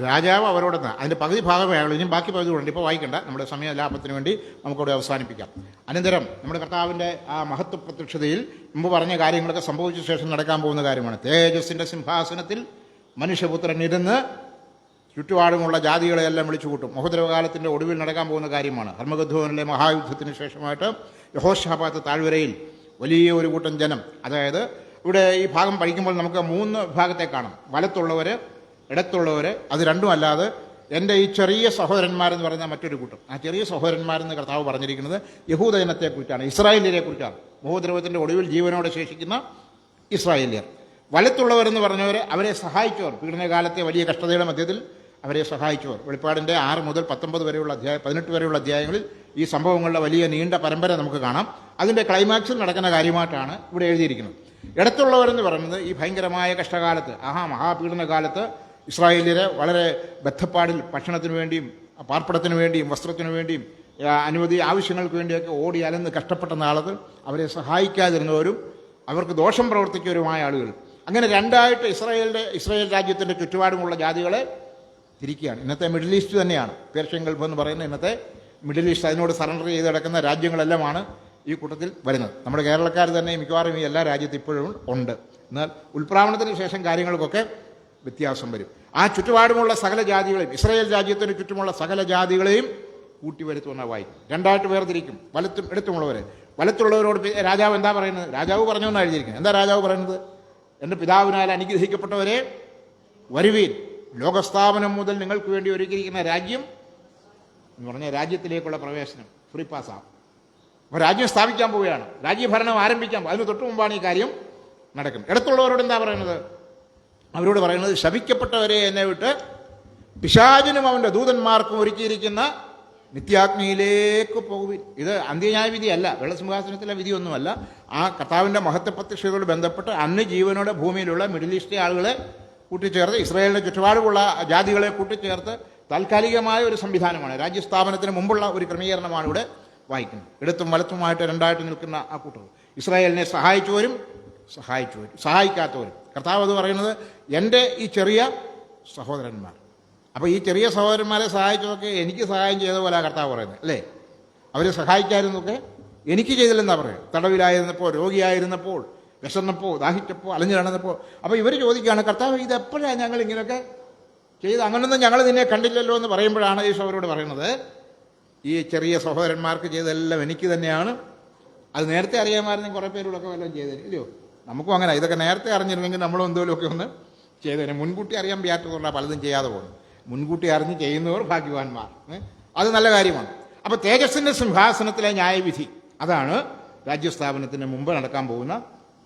S1: രാജാവ് അവരോടൊന്ന് അതിൻ്റെ പകുതി ഭാഗമേ ആയുള്ളൂ. ഇനിയും ബാക്കി പകുതി ഉണ്ട്. ഇപ്പോൾ വായിക്കണ്ട, നമ്മുടെ സമയ ലാഭത്തിന് വേണ്ടി നമുക്കവിടെ അവസാനിപ്പിക്കാം. അനന്തരം നമ്മുടെ കർത്താവിൻ്റെ ആ മഹത്വ പ്രത്യക്ഷതയിൽ മുമ്പ് പറഞ്ഞ കാര്യങ്ങളൊക്കെ സംഭവിച്ച ശേഷം നടക്കാൻ പോകുന്ന കാര്യമാണ്. തേജസ്സിൻ്റെ സിംഹാസനത്തിൽ മനുഷ്യപുത്രൻ ഇരുന്ന് ചുറ്റുപാടുമുള്ള ജാതികളെയെല്ലാം വിളിച്ചു കൂട്ടും. മഹോദരകാലത്തിൻ്റെ ഒടുവിൽ നടക്കാൻ പോകുന്ന കാര്യമാണ്. ഹർമഗദ്ദോനിലെ മഹായുദ്ധത്തിന് ശേഷമായിട്ട് യഹോശാഫാത്ത് താഴ്വരയിൽ വലിയ ഒരു കൂട്ടം ജനം, അതായത് ഇവിടെ ഈ ഭാഗം പഠിക്കുമ്പോൾ നമുക്ക് 3 വിഭാഗത്തെ കാണാം. വലത്തുള്ളവർ, ഇടത്തുള്ളവർ, അത് രണ്ടും അല്ലാതെ എൻ്റെ ഈ ചെറിയ സഹോദരന്മാരെന്ന് പറയുന്ന മറ്റൊരു കൂട്ടം. ആ ചെറിയ സഹോദരന്മാരെന്ന് കർത്താവ് പറഞ്ഞിരിക്കുന്നത് യഹൂദ ജനത്തെക്കുറിച്ചാണ്, ഇസ്രായേലിയരെ കുറിച്ചാണ്. മഹോദരവത്തിൻ്റെ ഒടുവിൽ ജീവനോടെ ശേഷിക്കുന്ന ഇസ്രായേലിയർ. വലത്തുള്ളവരെന്ന് പറഞ്ഞവർ അവരെ സഹായിച്ചവർ, പീഡനകാലത്തെ വലിയ കഷ്ടതയുടെ മധ്യത്തിൽ അവരെ സഹായിച്ചവർ. വെളിപ്പാടിൻ്റെ 6 മുതൽ 19 വരെയുള്ള 18 വരെയുള്ള അധ്യായങ്ങളിൽ ഈ സംഭവങ്ങളുടെ വലിയ നീണ്ട പരമ്പര നമുക്ക് കാണാം. അതിൻ്റെ ക്ലൈമാക്സിൽ നടക്കുന്ന കാര്യമായിട്ടാണ് ഇവിടെ എഴുതിയിരിക്കുന്നത്. ഇടത്തുള്ളവരെന്ന് പറയുന്നത് ഈ ഭയങ്കരമായ കഷ്ടകാലത്ത്, മഹാപീഡന കാലത്ത് ഇസ്രായേലിയരെ വളരെ ബദ്ധപ്പാടിൽ ഭക്ഷണത്തിന് വേണ്ടിയും പാർപ്പിടത്തിന് വേണ്ടിയും വസ്ത്രത്തിന് വേണ്ടിയും അനവധി ആവശ്യങ്ങൾക്ക് വേണ്ടിയൊക്കെ ഓടി അലന്ന് കഷ്ടപ്പെട്ട നാളത്തിൽ അവരെ സഹായിക്കാതിരുന്നവരും അവർക്ക് ദോഷം പ്രവർത്തിച്ചവരുമായ ആളുകൾ. അങ്ങനെ രണ്ടായിട്ട് ഇസ്രായേൽ രാജ്യത്തിൻ്റെ ചുറ്റുപാടുമുള്ള ജാതികളെ തിരിക്കുകയാണ്. ഇന്നത്തെ മിഡിൽ ഈസ്റ്റ് തന്നെയാണ്, പേർഷ്യൻ ഗൾഫ് എന്ന് പറയുന്ന ഇന്നത്തെ മിഡിൽ ഈസ്റ്റ്. അതിനോട് സറണ്ടർ ചെയ്ത് കിടക്കുന്ന രാജ്യങ്ങളെല്ലാമാണ് ഈ കൂട്ടത്തിൽ വരുന്നത്. നമ്മുടെ കേരളക്കാർ തന്നെ മിക്കവാറും ഈ എല്ലാ രാജ്യത്തും ഇപ്പോഴും ഉണ്ട്. എന്നാൽ ഉൽപ്രാവണത്തിന് ശേഷം കാര്യങ്ങൾക്കൊക്കെ വ്യത്യാസം വരും. ആ ചുറ്റുപാടുമുള്ള സകല ജാതികളെയും, ഇസ്രായേൽ രാജ്യത്തിന് ചുറ്റുമുള്ള സകല ജാതികളെയും കൂട്ടിവരുത്തുമെന്ന വായിക്കും. രണ്ടായിട്ട് വേർതിരിക്കും, വലത്തും ഇടത്തുമുള്ളവരെ. വലത്തുള്ളവരോട് രാജാവ് എന്താ പറയുന്നത്? രാജാവ് പറഞ്ഞെന്നാണ് എഴുതിയിരിക്കുന്നത്. എന്താ രാജാവ് പറയുന്നത്? എൻ്റെ പിതാവിനാൽ അനുഗ്രഹിക്കപ്പെട്ടവരെ വരുവീൻ, ലോകസ്ഥാപനം മുതൽ നിങ്ങൾക്ക് വേണ്ടി ഒരുക്കിയിരിക്കുന്ന രാജ്യം എന്ന് പറഞ്ഞ രാജ്യത്തിലേക്കുള്ള പ്രവേശനം ഫ്രീ പാസ്സാകും. അപ്പോൾ രാജ്യം സ്ഥാപിക്കാൻ പോവുകയാണ്, രാജ്യഭരണം ആരംഭിക്കാൻ. അതിന് തൊട്ട് മുമ്പാണ് ഈ കാര്യം നടക്കും. ഇടത്തുള്ളവരോട് എന്താ പറയുന്നത്? അവരോട് പറയുന്നത്, ശപിക്കപ്പെട്ടവരെ എന്നെ വിട്ട് പിശാചിനും അവൻ്റെ ദൂതന്മാർക്കും ഒരുക്കിയിരിക്കുന്ന നിത്യാഗ്നിയിലേക്ക് പോകുവിൻ. ഇത് അന്ത്യന്യായവിധിയല്ല, വെള്ളസിംഹാസനത്തിലെ വിധിയൊന്നുമല്ല. ആ കർത്താവിൻ്റെ മഹത്വപ്രത്യക്ഷതയോട് ബന്ധപ്പെട്ട് അന്ന് ജീവനോടെ ഭൂമിയിലുള്ള മിഡിൽ ഈസ്റ്റ് ആളുകളെ കൂട്ടിച്ചേർത്ത്, ഇസ്രായേലിൻ്റെ ചുറ്റുപാടുമുള്ള ജാതികളെ കൂട്ടിച്ചേർത്ത് താൽക്കാലികമായ ഒരു സംവിധാനമാണ്. രാജ്യസ്ഥാപനത്തിന് മുമ്പുള്ള ഒരു ക്രമീകരണമാണ് ഇവിടെ വായിക്കുന്നത്. ഇടത്തും വലത്തുമായിട്ട് രണ്ടായിട്ട് നിൽക്കുന്ന ആ കൂട്ടർ, ഇസ്രായേലിനെ സഹായിച്ചവരും സഹായിക്കാത്തവരും. കർത്താവ് അത് പറയുന്നത്, എൻ്റെ ഈ ചെറിയ സഹോദരന്മാർ. അപ്പോൾ ഈ ചെറിയ സഹോദരന്മാരെ സഹായിച്ചതൊക്കെ എനിക്ക് സഹായം ചെയ്ത പോലെ കർത്താവ് പറയുന്നത് അല്ലേ? അവരെ സഹായിക്കാതിരുന്നൊക്കെ എനിക്ക് ചെയ്തില്ലെന്നാ പറയുന്നത്. തടവിലായിരുന്നപ്പോൾ, രോഗിയായിരുന്നപ്പോൾ, വിശന്നപ്പോൾ, ദാഹിച്ചപ്പോൾ, അലഞ്ഞു നടന്നപ്പോൾ. അപ്പോൾ ഇവർ ചോദിക്കുകയാണ്, കർത്താവ് ഇത് എപ്പോഴാണ് ഞങ്ങൾ ഇങ്ങനെയൊക്കെ ചെയ്ത്? അങ്ങനൊന്നും ഞങ്ങൾ നിന്നെ കണ്ടില്ലല്ലോ എന്ന് പറയുമ്പോഴാണ് ഈശോ അവരോട് പറയുന്നത്, ഈ ചെറിയ സഹോദരന്മാർക്ക് ചെയ്തതെല്ലാം എനിക്ക് തന്നെയാണ്. അത് നേരത്തെ അറിയാമായിരുന്നെങ്കിൽ കുറേ പേരോടൊക്കെ വല്ലതും ചെയ്തേനെ, ഇല്ലയോ? നമുക്കും അങ്ങനെ. ഇതൊക്കെ നേരത്തെ അറിഞ്ഞിരുന്നെങ്കിൽ നമ്മളും എന്തെങ്കിലുമൊക്കെ ഒന്ന് ചെയ്തേനെ. മുൻകൂട്ടി അറിയാൻ വയ്യാത്തതുകൊണ്ടാണ് പലതും ചെയ്യാതെ പോകുന്നത്. മുൻകൂട്ടി അറിഞ്ഞ് ചെയ്യുന്നവർ ഭാഗ്യവാന്മാർ. അത് നല്ല കാര്യമാണ്. അപ്പോൾ തേജസ്സിൻ്റെ സിംഹാസനത്തിലെ ന്യായവിധി, അതാണ് രാജ്യസ്ഥാപനത്തിന് മുമ്പ് നടക്കാൻ പോകുന്ന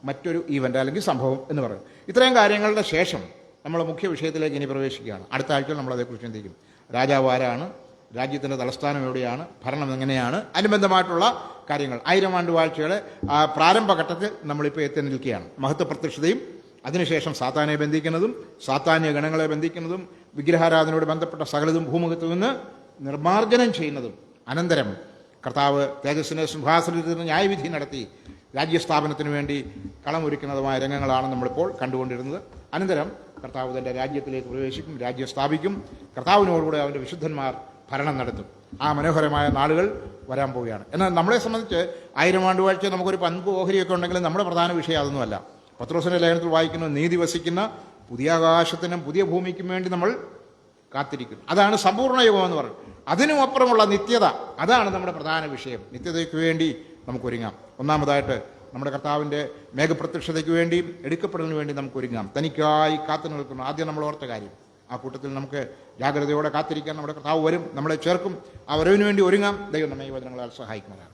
S1: മറ്റൊരു ഈവൻ്റ് അല്ലെങ്കിൽ സംഭവം എന്ന് പറയും. ഇത്രയും കാര്യങ്ങളുടെ ശേഷം നമ്മൾ മുഖ്യ വിഷയത്തിലേക്ക് ഇനി പ്രവേശിക്കുകയാണ്. അടുത്ത ആഴ്ച നമ്മൾ അതേക്കുറിച്ച് ചിന്തിക്കും. രാജാവ് ആരാണ്? രാജ്യത്തിൻ്റെ തലസ്ഥാനം എവിടെയാണ്? ഭരണം എങ്ങനെയാണ്? അനുബന്ധമായിട്ടുള്ള കാര്യങ്ങൾ 1000 ആണ്ട് വാഴ്ചയുടെ പ്രാരംഭഘട്ടത്തിൽ നമ്മളിപ്പോൾ എത്തി നിൽക്കുകയാണ്. മഹത്വപ്രത്യക്ഷതയും അതിനുശേഷം സാത്താനെ ബന്ധിക്കുന്നതും സാത്താന്യ ഗണങ്ങളെ ബന്ധിക്കുന്നതും വിഗ്രഹാരാധനയോട് ബന്ധപ്പെട്ട സകലതും ഭൂമുഖത്തു നിന്ന് നിർമ്മാർജ്ജനം ചെയ്യുന്നതും, അനന്തരം കർത്താവ് തേജസ്സിനെ സിംഹാസനത്തിൽ നിന്ന് ന്യായവിധി നടത്തി രാജ്യസ്ഥാപനത്തിന് വേണ്ടി കളമൊരുക്കുന്നതുമായ രംഗങ്ങളാണ് നമ്മളിപ്പോൾ കണ്ടുകൊണ്ടിരുന്നത്. അനന്തരം കർത്താവ് തൻ്റെ രാജ്യത്തിലേക്ക് പ്രവേശിക്കും, രാജ്യം സ്ഥാപിക്കും. കർത്താവിനോടുകൂടെ അവൻ്റെ വിശുദ്ധന്മാർ ഭരണം നടത്തും. ആ മനോഹരമായ നാളുകൾ വരാൻ പോവുകയാണ്. എന്നാൽ നമ്മളെ സംബന്ധിച്ച് 1000 ആണ്ട് വാഴ്ച നമുക്കൊരു പങ്ക് ഓഹരിയൊക്കെ ഉണ്ടെങ്കിലും നമ്മുടെ പ്രധാന വിഷയം അതൊന്നുമല്ല. പത്രോസിൻ്റെ ലേഖനത്തിൽ വായിക്കുന്നു, നീതി വസിക്കുന്ന പുതിയ ആകാശത്തിനും പുതിയ ഭൂമിക്കും വേണ്ടി നമ്മൾ കാത്തിരിക്കുന്നു. അതാണ് സമ്പൂർണ്ണ യുഗം എന്ന് പറയുന്നത്. അതിനും അപ്പുറമുള്ള നിത്യത, അതാണ് നമ്മുടെ പ്രധാന വിഷയം. നിത്യതയ്ക്ക് വേണ്ടി നമുക്കൊരുങ്ങാം. ഒന്നാമതായിട്ട് നമ്മുടെ കർത്താവിൻ്റെ മേഘപ്രത്യക്ഷതയ്ക്ക് വേണ്ടിയും എടുക്കപ്പെടലിന് വേണ്ടി നമുക്കൊരുങ്ങാം. തനിക്കായി കാത്തു നിൽക്കുന്നു. ആദ്യം നമ്മൾ ഓർത്ത കാര്യം, ആ കൂട്ടത്തിൽ നമുക്ക് ജാഗ്രതയോടെ കാത്തിരിക്കാൻ നമ്മുടെ കർത്താവ് വരും, നമ്മളെ ചേർക്കും. ആ വരവിന് വേണ്ടി ഒരുങ്ങാം. ദൈവം നമ്മെ ഈ വചനങ്ങളാൽ സഹായിക്കുന്നതാണ്.